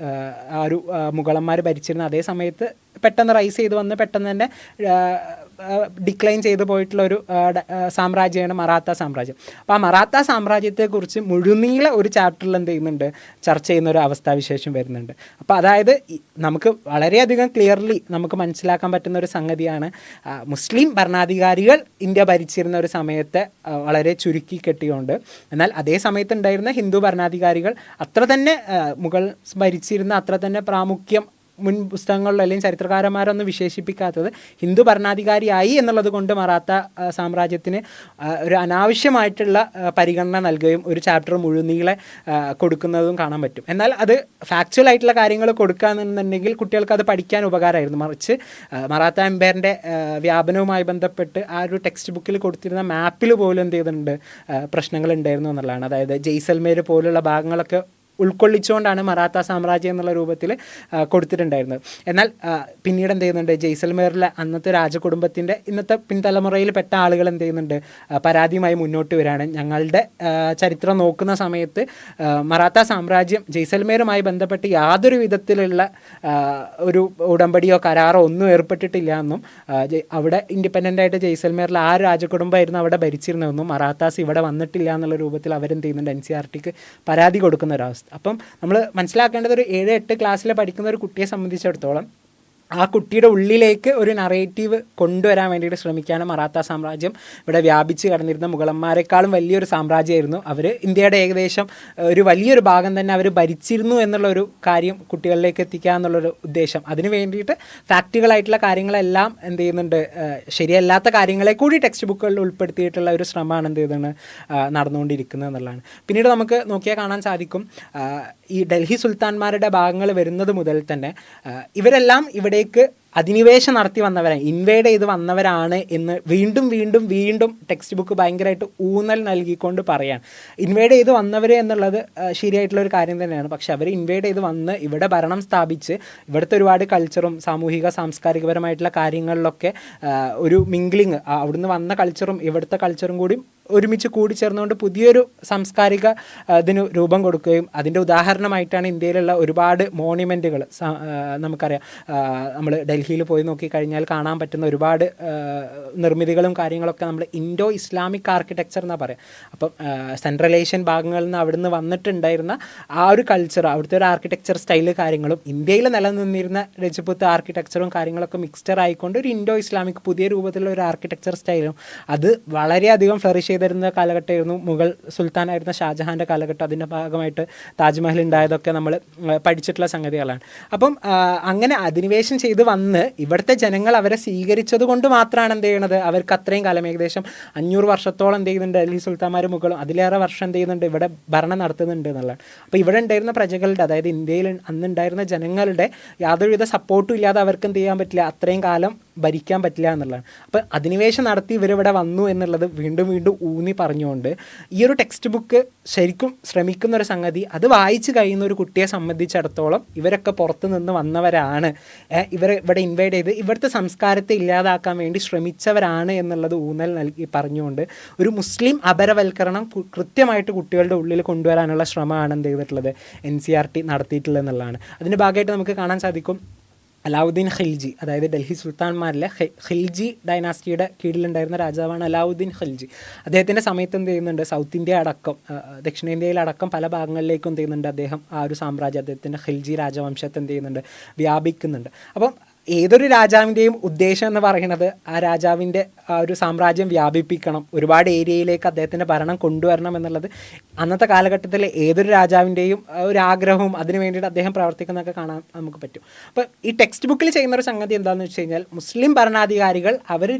ആ ഒരു മുഗളന്മാർ ഭരിച്ചിരുന്ന അതേ സമയത്ത് പെട്ടെന്ന് റൈസ് ചെയ്ത് വന്ന് പെട്ടെന്ന് തന്നെ ഡിക്ലൈൻ ചെയ്തു പോയിട്ടുള്ള ഒരു സാമ്രാജ്യമാണ് മറാത്ത സാമ്രാജ്യം. അപ്പോൾ ആ മറാത്ത സാമ്രാജ്യത്തെക്കുറിച്ച് മുഴുനീള ഒരു ചാപ്റ്ററിൽ എന്ത് ചെയ്യുന്നുണ്ട്, ചർച്ച ചെയ്യുന്ന ഒരു അവസ്ഥാവിശേഷം വരുന്നുണ്ട്. അപ്പോൾ അതായത് നമുക്ക് വളരെയധികം ക്ലിയർലി നമുക്ക് മനസ്സിലാക്കാൻ പറ്റുന്ന ഒരു സംഗതിയാണ്, മുസ്ലിം ഭരണാധികാരികൾ ഇന്ത്യ ഭരിച്ചിരുന്ന ഒരു സമയത്തെ വളരെ ചുരുക്കി കെട്ടിയുകൊണ്ട്, എന്നാൽ അതേ സമയത്ത് ഉണ്ടായിരുന്ന ഹിന്ദു ഭരണാധികാരികൾ അത്ര തന്നെ മുഗൾ ഭരിച്ചിരുന്ന അത്ര തന്നെ പ്രാമുഖ്യം മുൻ പുസ്തകങ്ങളിലോ അല്ലെങ്കിൽ ചരിത്രകാരന്മാരൊന്നും വിശേഷിപ്പിക്കാത്തത് ഹിന്ദു ഭരണാധികാരിയായി എന്നുള്ളത് കൊണ്ട് മറാത്ത സാമ്രാജ്യത്തിന് ഒരു അനാവശ്യമായിട്ടുള്ള പരിഗണന നൽകുകയും ഒരു ചാപ്റ്റർ മുഴുനീളെ കൊടുക്കുന്നതും കാണാൻ പറ്റും. എന്നാൽ അത് ഫാക്ച്വൽ ആയിട്ടുള്ള കാര്യങ്ങൾ കൊടുക്കുകയെന്നുണ്ടെങ്കിൽ കുട്ടികൾക്ക് അത് പഠിക്കാൻ ഉപകാരമായിരുന്നു. മറിച്ച് മറാത്ത എംപയറിൻ്റെ വ്യാപനവുമായി ബന്ധപ്പെട്ട് ആ ഒരു ടെക്സ്റ്റ് ബുക്കിൽ കൊടുത്തിരുന്ന മാപ്പിൽ പോലും എന്ത് ചെയ്തിട്ടുണ്ട്, പ്രശ്നങ്ങൾ ഉണ്ടായിരുന്നു എന്നുള്ളതാണ്. അതായത് ജയ്സൽമേർ പോലുള്ള ഭാഗങ്ങളൊക്കെ ഉൾക്കൊള്ളിച്ചുകൊണ്ടാണ് മറാത്ത സാമ്രാജ്യം എന്നുള്ള രൂപത്തിൽ കൊടുത്തിട്ടുണ്ടായിരുന്നത്. എന്നാൽ പിന്നീട് എന്ത് ചെയ്യുന്നുണ്ട്, ജയ്സൽമേറിലെ അന്നത്തെ രാജകുടുംബത്തിൻ്റെ ഇന്നത്തെ പിൻതലമുറയിൽ പെട്ട ആളുകൾ എന്ത് ചെയ്യുന്നുണ്ട്, പരാതിയുമായി മുന്നോട്ട് വരികയാണ്. ഞങ്ങളുടെ ചരിത്രം നോക്കുന്ന സമയത്ത് മറാത്ത സാമ്രാജ്യം ജയ്സൽമേറുമായി ബന്ധപ്പെട്ട് യാതൊരു വിധത്തിലുള്ള ഒരു ഉടമ്പടിയോ കരാറോ ഒന്നും ഏർപ്പെട്ടിട്ടില്ല എന്നും, അവിടെ ഇൻഡിപെൻഡൻ്റ് ആയിട്ട് ജയ്സൽമേറിൽ ആ രാജകുടുംബമായിരുന്നു അവിടെ ഭരിച്ചിരുന്നതെന്നും, മറാത്താസ് ഇവിടെ വന്നിട്ടില്ല എന്നുള്ള രൂപത്തിൽ അവരെന്ത് ചെയ്യുന്നുണ്ട്, NCERTക്ക് പരാതി കൊടുക്കുന്ന ഒരവസ്ഥ. അപ്പം നമ്മൾ മനസ്സിലാക്കേണ്ടത് ഒരു 7-8 ക്ലാസ്സിൽ പഠിക്കുന്ന ഒരു കുട്ടിയെ സംബന്ധിച്ചിടത്തോളം ആ കുട്ടിയുടെ ഉള്ളിലേക്ക് ഒരു നറേറ്റീവ് കൊണ്ടുവരാൻ വേണ്ടിയിട്ട് ശ്രമിക്കാനും മറാത്ത സാമ്രാജ്യം ഇവിടെ വ്യാപിച്ച് കിടന്നിരുന്ന മുഗളന്മാരെക്കാളും വലിയൊരു സാമ്രാജ്യമായിരുന്നു. അവർ ഇന്ത്യയുടെ ഏകദേശം ഒരു വലിയൊരു ഭാഗം തന്നെ അവർ ഭരിച്ചിരുന്നു എന്നുള്ളൊരു കാര്യം കുട്ടികളിലേക്ക് എത്തിക്കുക എന്നുള്ളൊരു ഉദ്ദേശം. അതിന് വേണ്ടിയിട്ട് ഫാക്റ്റുകളായിട്ടുള്ള കാര്യങ്ങളെല്ലാം എന്ത് ചെയ്യുന്നുണ്ട്, ശരിയല്ലാത്ത കാര്യങ്ങളെ കൂടി ടെക്സ്റ്റ് ബുക്കുകളിൽ ഉൾപ്പെടുത്തിയിട്ടുള്ള ഒരു ശ്രമമാണ് എന്ത് ചെയ്യുന്നത് നടന്നുകൊണ്ടിരിക്കുന്നത് എന്നുള്ളതാണ്. പിന്നീട് നമുക്ക് നോക്കിയാൽ കാണാൻ സാധിക്കും, ഈ ഡൽഹി സുൽത്താൻമാരുടെ ഭാഗങ്ങൾ വരുന്നത് മുതൽ തന്നെ ഇവരെല്ലാം ഇവിടേക്ക് അധിനിവേശം നടത്തി വന്നവരാണ്, ഇൻവേഡ് ചെയ്ത് വന്നവരാണ് എന്ന് വീണ്ടും വീണ്ടും വീണ്ടും ടെക്സ്റ്റ് ബുക്ക് ഭയങ്കരമായിട്ട് ഊന്നൽ നൽകിക്കൊണ്ട് പറയാൻ. ഇൻവേഡ് ചെയ്ത് വന്നവർ എന്നുള്ളത് ശരിയായിട്ടുള്ളൊരു കാര്യം തന്നെയാണ്. പക്ഷെ അവർ ഇൻവേഡ് ചെയ്ത് വന്ന് ഇവിടെ ഭരണം സ്ഥാപിച്ച് ഇവിടുത്തെ ഒരുപാട് കൾച്ചറും സാമൂഹിക സാംസ്കാരികപരമായിട്ടുള്ള കാര്യങ്ങളിലൊക്കെ ഒരു മിംഗ്ലിങ്, അവിടുന്ന് വന്ന കൾച്ചറും ഇവിടുത്തെ കൾച്ചറും കൂടി ഒരുമിച്ച് കൂടിച്ചേർന്നുകൊണ്ട് പുതിയൊരു സാംസ്കാരിക ഇതിന് രൂപം കൊടുക്കുകയും അതിൻ്റെ ഉദാഹരണമായിട്ടാണ് ഇന്ത്യയിലുള്ള ഒരുപാട് മോണിമെൻറ്റുകൾ നമുക്കറിയാം. നമ്മൾ ഡൽഹിയിൽ പോയി നോക്കിക്കഴിഞ്ഞാൽ കാണാൻ പറ്റുന്ന ഒരുപാട് നിർമ്മിതികളും കാര്യങ്ങളൊക്കെ നമ്മൾ ഇൻഡോ ഇസ്ലാമിക് ആർക്കിടെക്ചർ എന്നാണ് പറയുക. അപ്പം സെൻട്രൽ ഏഷ്യൻ ഭാഗങ്ങളിൽ നിന്ന് അവിടുന്ന് വന്നിട്ടുണ്ടായിരുന്ന ആ ഒരു കൾച്ചർ, അവിടുത്തെ ഒരു ആർക്കിടെക്ചർ സ്റ്റൈല് കാര്യങ്ങളും ഇന്ത്യയിൽ നിലനിന്നിരുന്ന രജപുത്ത് ആർക്കിടെക്ചറും കാര്യങ്ങളൊക്കെ മിക്സ്ചർ ആയിക്കൊണ്ട് ഒരു ഇൻഡോ ഇസ്ലാമിക് പുതിയ രൂപത്തിലുള്ള ഒരു ആർക്കിടെക്ചർ സ്റ്റൈലും അത് വളരെയധികം ഫ്ലറിഷ് ചെയ്തിരുന്ന കാലഘട്ടമായിരുന്നു. മുഗൾ സുൽത്താനായിരുന്ന ഷാജഹാൻ്റെ കാലഘട്ടം, അതിൻ്റെ ഭാഗമായിട്ട് താജ്മഹൽ ഉണ്ടായതൊക്കെ നമ്മൾ പഠിച്ചിട്ടുള്ള സംഗതികളാണ്. അപ്പം അങ്ങനെ അധിനിവേശം ചെയ്ത് വന്ന് ഇവിടുത്തെ ജനങ്ങൾ അവരെ സ്വീകരിച്ചത് കൊണ്ട് മാത്രമാണ് എന്ത് ചെയ്യണത്, അവർക്ക് അത്രയും കാലം ഏകദേശം 500 വർഷത്തോളം എന്ത് ചെയ്യുന്നുണ്ട്, ഡൽഹി സുൽത്താന്മാർ മുഗളും അതിലേറെ വർഷം എന്ത് ചെയ്യുന്നുണ്ട്, ഇവിടെ ഭരണം നടത്തുന്നുണ്ട് എന്നുള്ളതാണ്. അപ്പോൾ ഇവിടെ ഉണ്ടായിരുന്ന പ്രജകളുടെ, അതായത് ഇന്ത്യയിൽ അന്നുണ്ടായിരുന്ന ജനങ്ങളുടെ യാതൊരുവിധ സപ്പോർട്ടും ഇല്ലാതെ അവർക്ക് എന്ത് ചെയ്യാൻ പറ്റില്ല, അത്രയും കാലം ഭരിക്കാൻ പറ്റില്ല എന്നുള്ളതാണ്. അപ്പോൾ അധിനിവേശം നടത്തി ഇവരിവിടെ വന്നു എന്നുള്ളത് വീണ്ടും വീണ്ടും ഊന്നി പറഞ്ഞുകൊണ്ട് ഈ ഒരു ടെക്സ്റ്റ് ബുക്ക് ശരിക്കും ശ്രമിക്കുന്നൊരു സംഗതി, അത് വായിച്ച് കഴിയുന്ന ഒരു കുട്ടിയെ സംബന്ധിച്ചിടത്തോളം ഇവരൊക്കെ പുറത്തു നിന്ന് വന്നവരാണ്, ഇവർ ഇവിടെ ഇൻവൈഡ് ചെയ്ത് ഇവിടുത്തെ സംസ്കാരത്തെ ഇല്ലാതാക്കാൻ വേണ്ടി ശ്രമിച്ചവരാണ് എന്നുള്ളത് ഊന്നൽ നൽകി പറഞ്ഞുകൊണ്ട് ഒരു മുസ്ലിം അപരവൽക്കരണം കൃത്യമായിട്ട് കുട്ടികളുടെ ഉള്ളിൽ കൊണ്ടുവരാനുള്ള ശ്രമമാണ് എന്ത് ചെയ്തിട്ടുള്ളത്, NCERT നടത്തിയിട്ടുള്ളത് എന്നുള്ളതാണ്. അതിൻ്റെ ഭാഗമായിട്ട് നമുക്ക് കാണാൻ സാധിക്കും, അലാവുദ്ദീൻ ഖിൽജി, അതായത് ഡൽഹി സുൽത്താൻമാരിലെ ഖിൽജി ഡൈനാസ്റ്റിയുടെ കീഴിലുണ്ടായിരുന്ന രാജാവാണ് അലാവുദ്ദീൻ ഖിൽജി. അദ്ദേഹത്തിൻ്റെ സമയത്ത് എന്ത് ചെയ്യുന്നുണ്ട്, സൗത്ത് ഇന്ത്യ അടക്കം ദക്ഷിണേന്ത്യയിലടക്കം പല ഭാഗങ്ങളിലേക്കും എന്ത് ചെയ്യുന്നുണ്ട്, അദ്ദേഹം ആ ഒരു സാമ്രാജ്യം, അദ്ദേഹത്തിൻ്റെ ഖിൽജി രാജവംശത്തെ എന്ത് ചെയ്യുന്നുണ്ട്, വ്യാപിക്കുന്നുണ്ട്. അപ്പം ഏതൊരു രാജാവിൻ്റെയും ഉദ്ദേശം എന്ന് പറയുന്നത് ആ രാജാവിൻ്റെ ആ ഒരു സാമ്രാജ്യം വ്യാപിപ്പിക്കണം, ഒരുപാട് ഏരിയയിലേക്ക് അദ്ദേഹത്തിൻ്റെ ഭരണം കൊണ്ടുവരണം എന്നുള്ളത് അന്നത്തെ കാലഘട്ടത്തിൽ ഏതൊരു രാജാവിൻ്റെയും ഒരു ആഗ്രഹവും അതിന് വേണ്ടിയിട്ട് അദ്ദേഹം പ്രവർത്തിക്കുന്നതൊക്കെ കാണാൻ നമുക്ക് പറ്റും. അപ്പോൾ ഈ ടെക്സ്റ്റ് ബുക്കിൽ ചെയ്യുന്നൊരു സംഗതി എന്താണെന്ന് വെച്ച് കഴിഞ്ഞാൽ, മുസ്ലിം ഭരണാധികാരികൾ അവർ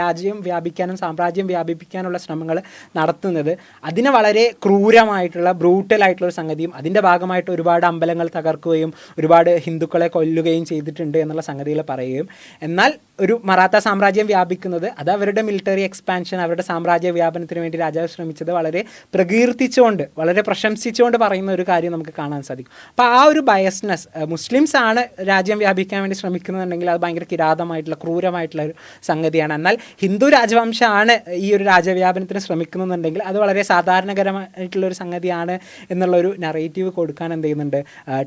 രാജ്യം വ്യാപിക്കാനും സാമ്രാജ്യം വ്യാപിപ്പിക്കാനുള്ള ശ്രമങ്ങൾ നടത്തുന്നത് അതിനെ വളരെ ക്രൂരമായിട്ടുള്ള ബ്രൂട്ടലായിട്ടുള്ളൊരു സംഗതിയും അതിൻ്റെ ഭാഗമായിട്ട് ഒരുപാട് അമ്പലങ്ങൾ തകർക്കുകയും ഒരുപാട് ഹിന്ദുക്കളെ കൊല്ലുകയും ചെയ്തിട്ടുണ്ട് എന്നുള്ള സംഗതികൾ പറയുകയും, എന്നാൽ ഒരു മറാത്ത സാമ്രാജ്യം വ്യാപിക്കുന്നത് അത് അവരുടെ മിലിറ്ററി എക്സ്പാൻഷൻ, അവരുടെ സാമ്രാജ്യ വ്യാപനത്തിന് വേണ്ടി രാജാവ് ശ്രമിച്ചത് വളരെ പ്രകീർത്തിച്ചുകൊണ്ട് വളരെ പ്രശംസിച്ചുകൊണ്ട് പറയുന്ന ഒരു കാര്യം നമുക്ക് കാണാൻ സാധിക്കും. അപ്പോൾ ആ ഒരു ബയസ്നെസ്, മുസ്ലിംസ് ആണ് രാജ്യം വ്യാപിക്കാൻ വേണ്ടി ശ്രമിക്കുന്നുണ്ടെങ്കിൽ അത് ഭയങ്കര കിരാതമായിട്ടുള്ള ക്രൂരമായിട്ടുള്ള ഒരു സംഗതിയാണ്. എന്നാൽ ഹിന്ദു രാജവംശമാണ് ഈ ഒരു രാജ്യവ്യാപനത്തിന് ശ്രമിക്കുന്നുണ്ടെങ്കിൽ അത് വളരെ സാധാരണകരമായിട്ടുള്ളൊരു സംഗതിയാണ് എന്നുള്ളൊരു നറേറ്റീവ് കൊടുക്കാൻ എന്ത് ചെയ്യുന്നുണ്ട്,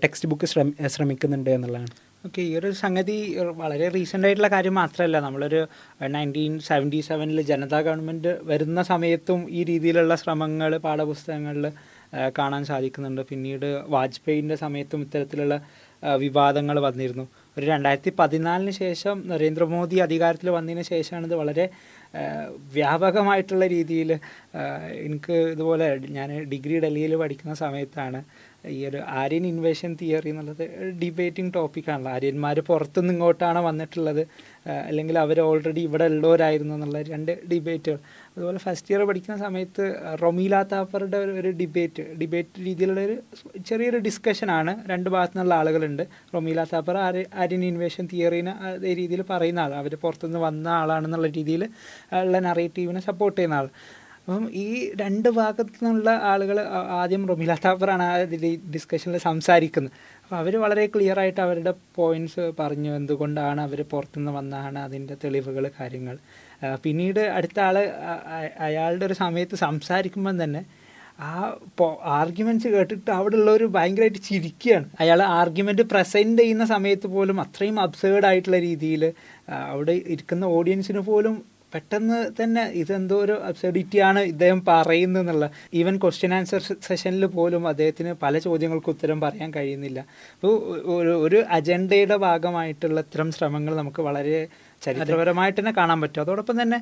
ടെക്സ്റ്റ് ബുക്ക് ശ്രമിക്കുന്നുണ്ട് എന്നുള്ളതാണ്. ഓക്കെ, ഈ ഒരു സംഗതി വളരെ റീസെൻ്റ് ആയിട്ടുള്ള കാര്യം മാത്രമല്ല. നമ്മളൊരു 1977 ജനതാ ഗവൺമെൻറ് വരുന്ന സമയത്തും ഈ രീതിയിലുള്ള ശ്രമങ്ങൾ പാഠപുസ്തകങ്ങളിൽ കാണാൻ സാധിക്കുന്നുണ്ട്. പിന്നീട് വാജ്പേയിൻ്റെ സമയത്തും ഇത്തരത്തിലുള്ള വിവാദങ്ങൾ വന്നിരുന്നു. ഒരു 2014 ശേഷം നരേന്ദ്രമോദി അധികാരത്തിൽ വന്നതിന് ശേഷമാണ് ഇത് വളരെ വ്യാപകമായിട്ടുള്ള രീതിയിൽ. എനിക്ക് ഇതുപോലെ ഞാൻ ഡിഗ്രി ഡൽഹിയിൽ പഠിക്കുന്ന സമയത്താണ് ഈ ഒരു ആര്യൻ ഇൻവേഷൻ തിയറി എന്നുള്ളത് ഡിബേറ്റിംഗ് ടോപ്പിക്കാണല്ലോ. ആര്യന്മാർ പുറത്തുനിന്ന് ഇങ്ങോട്ടാണ് വന്നിട്ടുള്ളത് അല്ലെങ്കിൽ അവർ ഓൾറെഡി ഇവിടെ ഉള്ളവരായിരുന്നു എന്നുള്ള രണ്ട് ഡിബേറ്റുകൾ. അതുപോലെ ഫസ്റ്റ് ഇയർ പഠിക്കുന്ന സമയത്ത് റൊമീല താപ്പറുടെ ഒരു ഡിബേറ്റ് രീതിയിലുള്ള ഒരു ചെറിയൊരു ഡിസ്കഷനാണ്. രണ്ട് ഭാഗത്തു നിന്നുള്ള ആളുകളുണ്ട്. റൊമീല താപ്പർ ആര്യൻ ഇൻവേഷൻ തിയറീനെ അതേ രീതിയിൽ പറയുന്ന ആൾ, അവർ പുറത്തുനിന്ന് വന്ന ആളാണെന്നുള്ള രീതിയിൽ ഉള്ള നറേറ്റീവിനെ സപ്പോർട്ട് ചെയ്യുന്ന ആൾ. അപ്പം ഈ രണ്ട് ഭാഗത്തു നിന്നുള്ള ആളുകൾ, ആദ്യം റൊമീല താപ്പറാണ് ആ ഡിസ്കഷനിൽ സംസാരിക്കുന്നത്. അപ്പോൾ അവർ വളരെ ക്ലിയർ ആയിട്ട് അവരുടെ പോയിൻറ്റ്സ് പറഞ്ഞു, എന്തുകൊണ്ടാണ് അവർ പുറത്തുനിന്ന് വന്നതാണ്, അതിൻ്റെ തെളിവുകൾ, കാര്യങ്ങൾ. പിന്നീട് അടുത്ത ആൾ അയാളുടെ ഒരു സമയത്ത് സംസാരിക്കുമ്പം തന്നെ ആ ആർഗ്യുമെൻറ്റ്സ് കേട്ടിട്ട് അവിടെ ഉള്ളവർ ഭയങ്കരമായിട്ട് ചിരിക്കുകയാണ്. അയാൾ ആർഗ്യുമെൻറ്റ് പ്രസൻറ്റ് ചെയ്യുന്ന സമയത്ത് പോലും അത്രയും അബ്സേർഡ് ആയിട്ടുള്ള രീതിയിൽ അവിടെ ഇരിക്കുന്ന ഓഡിയൻസിന് പോലും പെട്ടെന്ന് തന്നെ ഇതെന്തോ ഒരു അബ്സർഡിറ്റിയാണ് ഇദ്ദേഹം പറയുന്നതെന്നുള്ള. ഈവൻ ക്വസ്റ്റ്യൻ ആൻസർ സെഷനിൽ പോലും അദ്ദേഹത്തിന് പല ചോദ്യങ്ങൾക്ക് ഉത്തരം പറയാൻ കഴിയുന്നില്ല. അപ്പോൾ ഒരു അജണ്ടയുടെ ഭാഗമായിട്ടുള്ള ഇത്തരം ശ്രമങ്ങൾ നമുക്ക് വളരെ ചരിത്രപരമായിട്ട് തന്നെ കാണാൻ പറ്റും. അതോടൊപ്പം തന്നെ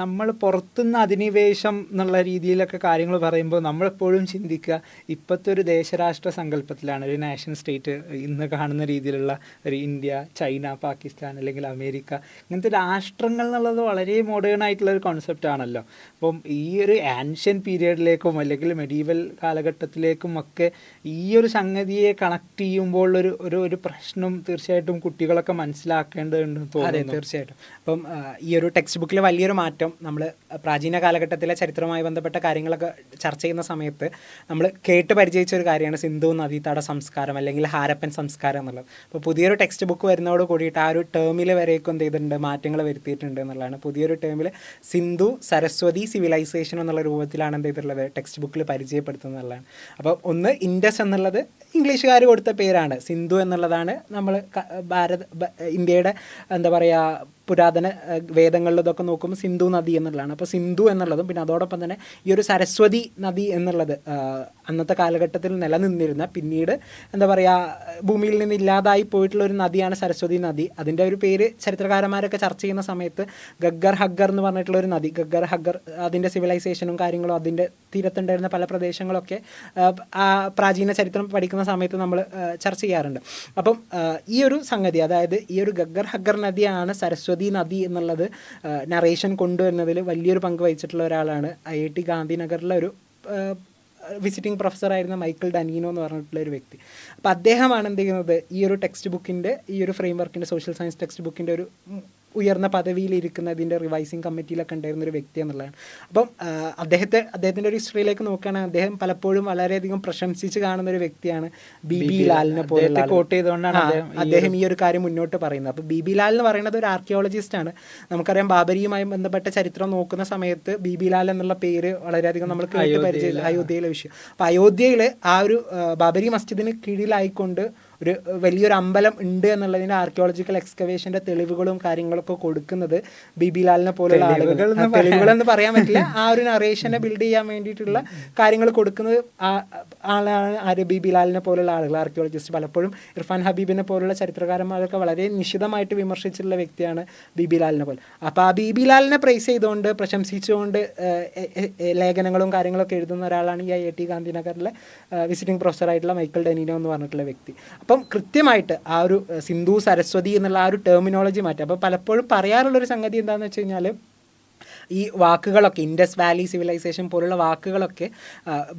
നമ്മൾ പുറത്തുനിന്ന് അധിനിവേശം എന്നുള്ള രീതിയിലൊക്കെ കാര്യങ്ങൾ പറയുമ്പോൾ നമ്മളെപ്പോഴും ചിന്തിക്കുക ഇപ്പോഴത്തെ ഒരു ദേശരാഷ്ട്ര സങ്കല്പത്തിലാണ്. ഒരു നാഷൻ സ്റ്റേറ്റ് ഇന്ന് കാണുന്ന രീതിയിലുള്ള ഒരു ഇന്ത്യ, ചൈന, പാകിസ്ഥാൻ അല്ലെങ്കിൽ അമേരിക്ക, ഇങ്ങനത്തെ രാഷ്ട്രങ്ങൾ എന്നുള്ളത് വളരെ മോഡേൺ ആയിട്ടുള്ള ഒരു കോൺസെപ്റ്റ് ആണല്ലോ. അപ്പം ഈ ഒരു ആൻഷ്യൻ പീരിയഡിലേക്കും അല്ലെങ്കിൽ മെഡീവൽ കാലഘട്ടത്തിലേക്കും ഒക്കെ ഈ ഒരു സംഗതിയെ കണക്ട് ചെയ്യുമ്പോൾ ഒരു പ്രശ്നം തീർച്ചയായിട്ടും കുട്ടികളൊക്കെ മനസ്സിലാക്കേണ്ടതുണ്ടെന്ന് തോന്നുന്നു. തീർച്ചയായിട്ടും. അപ്പം ഈ ഒരു ടെക്സ്റ്റ് ബുക്കിൽ വലിയൊരു മാറ്റം, നമ്മൾ പ്രാചീന കാലഘട്ടത്തിലെ ചരിത്രവുമായി ബന്ധപ്പെട്ട കാര്യങ്ങളൊക്കെ ചർച്ച ചെയ്യുന്ന സമയത്ത് നമ്മൾ കേട്ട് പരിചയിച്ച ഒരു കാര്യമാണ് സിന്ധു നദീതട സംസ്കാരം അല്ലെങ്കിൽ ഹാരപ്പൻ സംസ്കാരം എന്നുള്ളത്. അപ്പോൾ പുതിയൊരു ടെക്സ്റ്റ് ബുക്ക് വരുന്നതോട് കൂടിയിട്ട് ആ ഒരു ടേമിൽ വരേക്കും എന്ത് ചെയ്തിട്ടുണ്ട്, മാറ്റങ്ങൾ വരുത്തിയിട്ടുണ്ട് എന്നുള്ളതാണ്. പുതിയൊരു ടേമിൽ സിന്ധു സരസ്വതി സിവിലൈസേഷൻ എന്നുള്ള രൂപത്തിലാണ് എന്ത് ചെയ്തിട്ടുള്ളത് ടെക്സ്റ്റ് ബുക്കിൽ പരിചയപ്പെടുത്തുന്നത് എന്നുള്ളതാണ്. അപ്പോൾ ഒന്ന് ഇൻഡസ് എന്നുള്ളത് ഇംഗ്ലീഷുകാർ കൊടുത്ത പേരാണ്, സിന്ധു എന്നുള്ളതാണ് നമ്മൾ ഇന്ത്യയുടെ എന്താ പറയുക പുരാതന വേദങ്ങളിൽ ഇതൊക്കെ നോക്കുമ്പോൾ സിന്ധു നദി എന്നുള്ളതാണ്. അപ്പോൾ സിന്ധു എന്നുള്ളതും പിന്നെ അതോടൊപ്പം തന്നെ ഈ ഒരു സരസ്വതി നദി എന്നുള്ളത് അന്നത്തെ കാലഘട്ടത്തിൽ നിലനിന്നിരുന്ന, പിന്നീട് എന്താ പറയുക ഭൂമിയിൽ നിന്ന് ഇല്ലാതായി പോയിട്ടുള്ള ഒരു നദിയാണ് സരസ്വതി നദി. അതിൻ്റെ ഒരു പേര് ചരിത്രകാരന്മാരൊക്കെ ചർച്ച ചെയ്യുന്ന സമയത്ത് ഗഗ്ഗർ ഹഗ്ഗർ എന്ന് പറഞ്ഞിട്ടുള്ള ഒരു നദി, ഗഗ്ഗർ ഹഗ്ഗർ, അതിൻ്റെ സിവിലൈസേഷനും കാര്യങ്ങളും അതിൻ്റെ തീരത്തുണ്ടായിരുന്ന പല പ്രദേശങ്ങളൊക്കെ പ്രാചീന ചരിത്രം പഠിക്കുന്ന സമയത്ത് നമ്മൾ ചർച്ച ചെയ്യാറുണ്ട്. അപ്പം ഈ ഒരു സംഗതി, അതായത് ഈ ഒരു ഗഗ്ഗർ ഹഗ്ഗർ നദിയാണ് സരസ്വതി നദി എന്നുള്ളത് നറേഷൻ കൊണ്ടുവരുന്നതിൽ വലിയൊരു പങ്ക് വഹിച്ചിട്ടുള്ള ഒരാളാണ് IIT ഗാന്ധിനഗറിലെ ഒരു വിസിറ്റിംഗ് പ്രൊഫസറായിരുന്ന മൈക്കിൾ ഡനീനോ എന്ന് പറഞ്ഞിട്ടുള്ള ഒരു വ്യക്തി. അപ്പോൾ അദ്ദേഹമാണ് എന്ത് ചെയ്യുന്നത്, ഈ ഒരു ടെക്സ്റ്റ് ബുക്കിൻ്റെ, ഈ ഒരു ഫ്രെയിം വർക്കിൻ്റെ, സോഷ്യൽ സയൻസ് ടെക്സ്റ്റ് ബുക്കിൻ്റെ ഒരു ഉയർന്ന പദവിയിലിരിക്കുന്ന ഇതിൻ്റെ റിവൈസിങ് കമ്മിറ്റിയിലൊക്കെ ഉണ്ടായിരുന്ന ഒരു വ്യക്തി എന്നുള്ളതാണ്. അപ്പം അദ്ദേഹത്തിൻ്റെ ഒരു ഹിസ്റ്ററിയിലേക്ക് നോക്കുകയാണെങ്കിൽ അദ്ദേഹം പലപ്പോഴും വളരെയധികം പ്രശംസിച്ച് കാണുന്ന ഒരു വ്യക്തിയാണ് BB ലാലിനെ പോലുള്ള കോട്ട് ചെയ്തുകൊണ്ടാണ് അദ്ദേഹം ഈ ഒരു കാര്യം മുന്നോട്ട് പറയുന്നത്. അപ്പോൾ BB ലാൽ എന്ന് പറയുന്നത് ഒരു ആർക്കിയോളജിസ്റ്റാണ്. നമുക്കറിയാം ബാബരിയുമായി ബന്ധപ്പെട്ട ചരിത്രം നോക്കുന്ന സമയത്ത് BB ലാൽ എന്നുള്ള പേര് വളരെയധികം നമ്മൾ കേട്ട് പരിചയം, അയോധ്യയിലെ വിഷയം. അപ്പോൾ അയോധ്യയിൽ ആ ഒരു ബാബരി മസ്ജിദിന് കീഴിലായിക്കൊണ്ട് ഒരു വലിയൊരു അമ്പലം ഉണ്ട് എന്നുള്ളതിൻ്റെ ആർക്കിയോളജിക്കൽ എക്സ്കവേഷൻ്റെ തെളിവുകളും കാര്യങ്ങളൊക്കെ കൊടുക്കുന്നത് BB ലാലിനെ പോലുള്ള തെളിവുകളെന്ന് പറയാൻ പറ്റില്ല, ആ ഒരു നറേഷനെ ബിൽഡ് ചെയ്യാൻ വേണ്ടിയിട്ടുള്ള കാര്യങ്ങൾ കൊടുക്കുന്നത് ആളാണ് ആര്, BB ലാലിനെ പോലുള്ള ആളുകൾ, ആർക്കിയോളജിസ്റ്റ്. പലപ്പോഴും ഇർഫാൻ ഹബീബിനെ പോലുള്ള ചരിത്രകാരന്മാരൊക്കെ വളരെ നിശിതമായിട്ട് വിമർശിച്ചിട്ടുള്ള വ്യക്തിയാണ് BB ലാലിനെ പോലെ. അപ്പോൾ ആ BB ലാലിനെ പ്രൈസ് ചെയ്തുകൊണ്ട്, പ്രശംസിച്ചുകൊണ്ട് ലേഖനങ്ങളും കാര്യങ്ങളൊക്കെ എഴുതുന്ന ഒരാളാണ് ഈ IIT ഗാന്ധിനഗറിലെ വിസിറ്റിംഗ് പ്രൊഫസറായിട്ടുള്ള മൈക്കിൾ ഡനീനോ എന്ന് പറഞ്ഞിട്ടുള്ള വ്യക്തി. അപ്പം കൃത്യമായിട്ട് ആ ഒരു സിന്ധു സരസ്വതി എന്നുള്ള ആ ഒരു ടെർമിനോളജി മാറ്റുക. അപ്പോൾ പലപ്പോഴും പറയാറുള്ളൊരു സംഗതി എന്താണെന്ന് വെച്ച് കഴിഞ്ഞാൽ, ഈ വാക്കുകളൊക്കെ ഇൻഡസ് വാലി സിവിലൈസേഷൻ പോലുള്ള വാക്കുകളൊക്കെ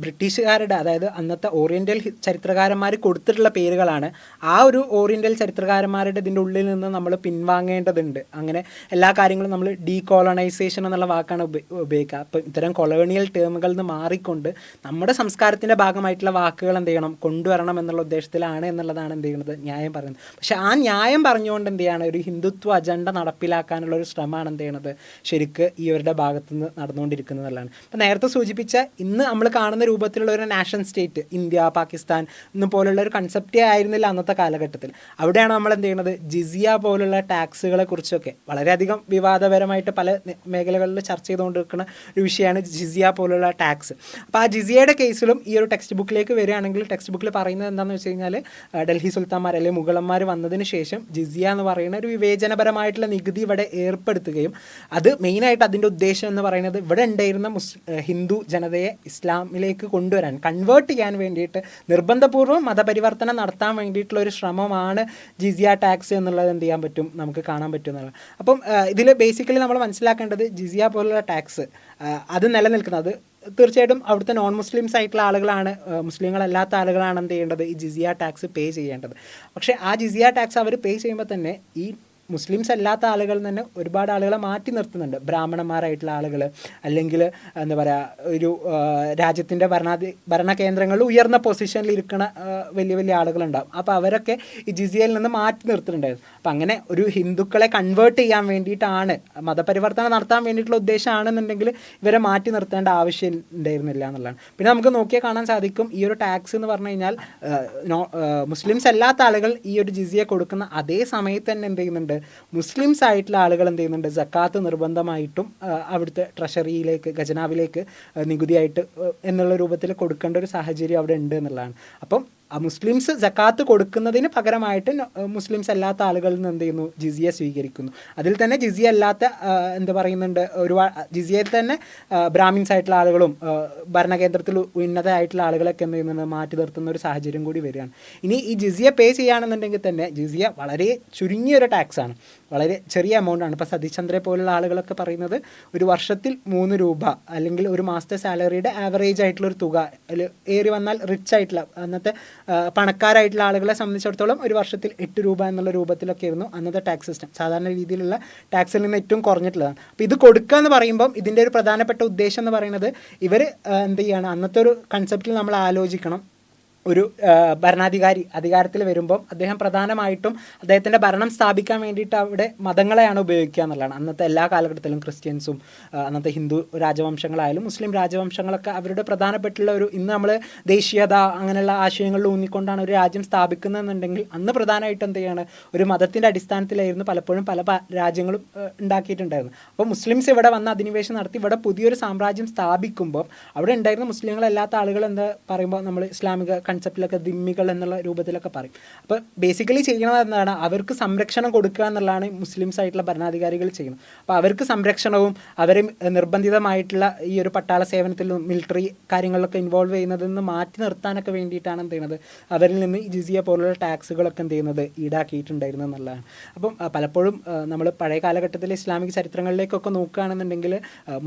ബ്രിട്ടീഷുകാരുടെ, അതായത് അന്നത്തെ ഓറിയൻ്റൽ ചരിത്രകാരന്മാർ കൊടുത്തിട്ടുള്ള പേരുകളാണ്. ആ ഒരു ഓറിയൻ്റൽ ചരിത്രകാരന്മാരുടെ ഇതിൻ്റെ ഉള്ളിൽ നിന്ന് നമ്മൾ പിൻവാങ്ങേണ്ടതുണ്ട്. അങ്ങനെ എല്ലാ കാര്യങ്ങളും നമ്മൾ ഡീകോളണൈസേഷൻ എന്നുള്ള വാക്കാണ് ഉപയോഗിക്കുക. അപ്പോൾ ഇത്തരം കൊളോണിയൽ ടേമുകളിൽ നിന്ന് മാറിക്കൊണ്ട് നമ്മുടെ സംസ്കാരത്തിൻ്റെ ഭാഗമായിട്ടുള്ള വാക്കുകൾ എന്ത് ചെയ്യണം, കൊണ്ടുവരണം എന്നുള്ള ഉദ്ദേശത്തിലാണ് എന്നുള്ളതാണ് എന്ത് ചെയ്യുന്നത് ന്യായം പറയുന്നത്. പക്ഷേ ആ ന്യായം പറഞ്ഞുകൊണ്ട് എന്ത് ചെയ്യണം, ഒരു ഹിന്ദുത്വ അജണ്ട നടപ്പിലാക്കാനുള്ള ഒരു ശ്രമമാണ് എന്ത് ചെയ്യണത് ശരിക്ക് ഇവരുടെ ഭാഗത്തുനിന്ന് നടന്നുകൊണ്ടിരിക്കുന്നതെന്നുള്ളതാണ്. അപ്പോൾ നേരത്തെ സൂചിപ്പിച്ച ഇന്ന് നമ്മൾ കാണുന്ന രൂപത്തിലുള്ള ഒരു നാഷൻ സ്റ്റേറ്റ് ഇന്ത്യ പാകിസ്ഥാൻ എന്ന പോലുള്ള ഒരു കൺസെപ്റ്റേ ആയിരുന്നില്ല അന്നത്തെ കാലഘട്ടത്തിൽ. അവിടെയാണ് നമ്മൾ എന്ത് ചെയ്യുന്നത്, ജിസിയ പോലുള്ള ടാക്സുകളെ കുറിച്ചൊക്കെ വളരെയധികം വിവാദപരമായിട്ട് പല മേഖലകളിൽ ചർച്ച ചെയ്തുകൊണ്ടിരിക്കുന്ന ഒരു വിഷയമാണ് ജിസിയ പോലുള്ള ടാക്സ്. അപ്പോൾ ആ ജിസിയയുടെ കേസിലും ഈ ഒരു ടെക്സ്റ്റ് ബുക്കിലേക്ക് വരികയാണെങ്കിൽ ടെക്സ്റ്റ് ബുക്കിൽ പറയുന്നത് എന്താണെന്ന് വെച്ച് കഴിഞ്ഞാൽ ഡൽഹി സുൽത്താൻമാർ അല്ലെങ്കിൽ മുഗളന്മാർ വന്നതിന് ശേഷം ജിസിയ എന്ന് പറയുന്ന ഒരു വിവേചനപരമായിട്ടുള്ള നികുതി ഇവിടെ ഏർപ്പെടുത്തുകയും അത് മെയിനായിട്ട് അതിൻ്റെ ഉദ്ദേശം എന്ന് പറയുന്നത് ഇവിടെ ഉണ്ടായിരുന്ന ഹിന്ദു ജനതയെ ഇസ്ലാമിലേക്ക് കൊണ്ടുവരാൻ കൺവേർട്ട് ചെയ്യാൻ വേണ്ടിയിട്ട് നിർബന്ധപൂർവ്വം മതപരിവർത്തനം നടത്താൻ വേണ്ടിയിട്ടുള്ള ഒരു ശ്രമമാണ് ജിസിയ ടാക്സ് എന്നുള്ളത് എന്ത് ചെയ്യാൻ പറ്റും, നമുക്ക് കാണാൻ പറ്റും എന്നുള്ളത്. അപ്പം ഇതിൽ ബേസിക്കലി നമ്മൾ മനസ്സിലാക്കേണ്ടത് ജിസിയ പോലുള്ള ടാക്സ് അത് നിലനിൽക്കുന്നത് തീർച്ചയായിട്ടും അവിടുത്തെ നോൺ മുസ്ലിംസ് ആയിട്ടുള്ള ആളുകളാണ്, മുസ്ലിങ്ങളല്ലാത്ത ആളുകളാണ് എന്ത് ചെയ്യേണ്ടത്, ഈ ജിസിയ ടാക്സ് പേ ചെയ്യേണ്ടത്. പക്ഷേ ആ ജിസിയ ടാക്സ് അവർ പേ ചെയ്യുമ്പോൾ തന്നെ ഈ മുസ്ലിംസ് അല്ലാത്ത ആളുകളിൽ തന്നെ ഒരുപാട് ആളുകളെ മാറ്റി നിർത്തുന്നുണ്ട്. ബ്രാഹ്മണന്മാരായിട്ടുള്ള ആളുകൾ, അല്ലെങ്കിൽ എന്താ പറയുക, ഒരു രാജ്യത്തിൻ്റെ ഭരണ കേന്ദ്രങ്ങളിൽ ഉയർന്ന പൊസിഷനിൽ ഇരിക്കുന്ന വലിയ വലിയ ആളുകളുണ്ടാകും. അപ്പോൾ അവരൊക്കെ ഈ ജിസിയയിൽ നിന്ന് മാറ്റി നിർത്തുന്നുണ്ടായിരുന്നു. അപ്പം അങ്ങനെ ഒരു ഹിന്ദുക്കളെ കൺവേർട്ട് ചെയ്യാൻ വേണ്ടിയിട്ടാണ്, മതപരിവർത്തനം നടത്താൻ വേണ്ടിയിട്ടുള്ള ഉദ്ദേശമാണെന്നുണ്ടെങ്കിൽ ഇവരെ മാറ്റി നിർത്തേണ്ട ആവശ്യം ഉണ്ടായിരുന്നില്ല എന്നുള്ളതാണ്. പിന്നെ നമുക്ക് നോക്കിയാൽ കാണാൻ സാധിക്കും ഈ ഒരു ടാക്സ് എന്ന് പറഞ്ഞു കഴിഞ്ഞാൽ മുസ്ലിംസ് അല്ലാത്ത ആളുകൾ ഈ ഒരു ജിസിയ കൊടുക്കുന്ന അതേ സമയത്ത് തന്നെ എന്ത് ചെയ്യുന്നുണ്ട്, മുസ്ലിംസ് ആയിട്ടുള്ള ആളുകൾ എന്ത് ചെയ്യുന്നുണ്ട്, സക്കാത്ത് നിർബന്ധമായിട്ടും അവിടുത്തെ ട്രഷറിയിലേക്ക് ഖജനാവിലേക്ക് നികുതിയായിട്ട് എന്നുള്ള രൂപത്തിൽ കൊടുക്കേണ്ട ഒരു സാഹചര്യം അവിടെ ഉണ്ട് എന്നുള്ളതാണ്. അപ്പം മുസ്ലിംസ് സക്കാത്ത് കൊടുക്കുന്നതിന് പകരമായിട്ട് മുസ്ലിംസ് അല്ലാത്ത ആളുകളിൽ നിന്ന് എന്ത് ചെയ്യുന്നു, ജിസിയ സ്വീകരിക്കുന്നു. അതിൽ തന്നെ ജിസിയ അല്ലാത്ത എന്താ പറയുന്നുണ്ട്, ഒരുപാട് ജിസിയയിൽ തന്നെ ബ്രാഹ്മിൻസ് ആയിട്ടുള്ള ആളുകളും ഭരണകേന്ദ്രത്തിൽ ഉന്നതമായിട്ടുള്ള ആളുകളൊക്കെ എന്ത് ചെയ്യുന്നത്, മാറ്റി നിർത്തുന്ന ഒരു സാഹചര്യം കൂടി വരികയാണ്. ഇനി ഈ ജിസിയ പേ ചെയ്യുകയാണെന്നുണ്ടെങ്കിൽ തന്നെ ജിസിയ വളരെ ചുരുങ്ങിയൊരു ടാക്സാണ്, വളരെ ചെറിയ എമൗണ്ടാണ്. ഇപ്പോൾ സതീഷ് ചന്ദ്രയെ പോലുള്ള ആളുകളൊക്കെ പറയുന്നത് ഒരു വർഷത്തിൽ 3 രൂപ അല്ലെങ്കിൽ ഒരു മാസത്തെ സാലറിയുടെ ആവറേജ് ആയിട്ടുള്ളൊരു തുക, ഏറി വന്നാൽ റിച്ച് ആയിട്ടുള്ള അന്നത്തെ പണക്കാരായിട്ടുള്ള ആളുകളെ സംബന്ധിച്ചിടത്തോളം ഒരു വർഷത്തിൽ 8 രൂപ എന്നുള്ള രൂപത്തിലൊക്കെ ആയിരുന്നു അന്നത്തെ ടാക്സ് സിസ്റ്റം. സാധാരണ രീതിയിലുള്ള ടാക്സിൽ നിന്ന് ഏറ്റവും കുറഞ്ഞിട്ടുള്ളതാണ്. അപ്പോൾ ഇത് കൊടുക്കുക എന്ന് പറയുമ്പം ഇതിൻ്റെ ഒരു പ്രധാനപ്പെട്ട ഉദ്ദേശം എന്ന് പറയുന്നത് ഇവർ എന്ത് ചെയ്യുകയാണ്, അന്നത്തെ ഒരു കൺസെപ്റ്റിൽ നമ്മൾ ആലോചിക്കണം. ഒരു ഭരണാധികാരി അധികാരത്തിൽ വരുമ്പം അദ്ദേഹം പ്രധാനമായിട്ടും അദ്ദേഹത്തിൻ്റെ ഭരണം സ്ഥാപിക്കാൻ വേണ്ടിയിട്ട് അവിടെ മതങ്ങളെയാണ് ഉപയോഗിക്കുക എന്നുള്ളതാണ്. അന്നത്തെ എല്ലാ കാലഘട്ടത്തിലും ക്രിസ്ത്യൻസും അന്നത്തെ ഹിന്ദു രാജവംശങ്ങളായാലും മുസ്ലിം രാജവംശങ്ങളൊക്കെ അവരുടെ പ്രധാനപ്പെട്ടുള്ള ഒരു, ഇന്ന് നമ്മൾ ദേശീയത അങ്ങനെയുള്ള ആശയങ്ങളിൽ ഊന്നിക്കൊണ്ടാണ് ഒരു രാജ്യം സ്ഥാപിക്കുന്നതെന്നുണ്ടെങ്കിൽ അന്ന് പ്രധാനമായിട്ട് എന്ത് ചെയ്യാണ്, ഒരു മതത്തിൻ്റെ അടിസ്ഥാനത്തിലായിരുന്നു പലപ്പോഴും പല രാജ്യങ്ങളും ഉണ്ടാക്കിയിട്ടുണ്ടായിരുന്നു. അപ്പോൾ മുസ്ലിംസ് ഇവിടെ വന്ന് അധിനിവേശം നടത്തി ഇവിടെ പുതിയൊരു സാമ്രാജ്യം സ്ഥാപിക്കുമ്പോൾ അവിടെ ഉണ്ടായിരുന്ന മുസ്ലിങ്ങളല്ലാത്ത ആളുകൾ എന്താ പറയുമ്പോൾ നമ്മൾ ഇസ്ലാമിക കൺസെപ്റ്റിലൊക്കെ ദിമ്മികൾ എന്നുള്ള രൂപത്തിലൊക്കെ പറയും. അപ്പോൾ ബേസിക്കലി ചെയ്യുന്നത് എന്താണ്, അവർക്ക് സംരക്ഷണം കൊടുക്കുക എന്നുള്ളതാണ് മുസ്ലിംസ് ആയിട്ടുള്ള ഭരണാധികാരികൾ ചെയ്യുന്നത്. അപ്പോൾ അവർക്ക് സംരക്ഷണവും അവരെ നിർബന്ധിതമായിട്ടുള്ള ഈ ഒരു പട്ടാള സേവനത്തിലും മിലിറ്ററി കാര്യങ്ങളിലൊക്കെ ഇൻവോൾവ് ചെയ്യുന്നതിൽ നിന്ന് മാറ്റി നിർത്താനൊക്കെ വേണ്ടിയിട്ടാണ് എന്ത് ചെയ്യുന്നത്, അവരിൽ നിന്ന് ഈ ജിസിയ പോലുള്ള ടാക്സുകളൊക്കെ എന്ത് ചെയ്യുന്നത്, ഈടാക്കിയിട്ടുണ്ടായിരുന്നു എന്നുള്ളതാണ്. അപ്പം പലപ്പോഴും നമ്മൾ പഴയ കാലഘട്ടത്തിലെ ഇസ്ലാമിക ചരിത്രങ്ങളിലേക്കൊക്കെ നോക്കുകയാണെന്നുണ്ടെങ്കിൽ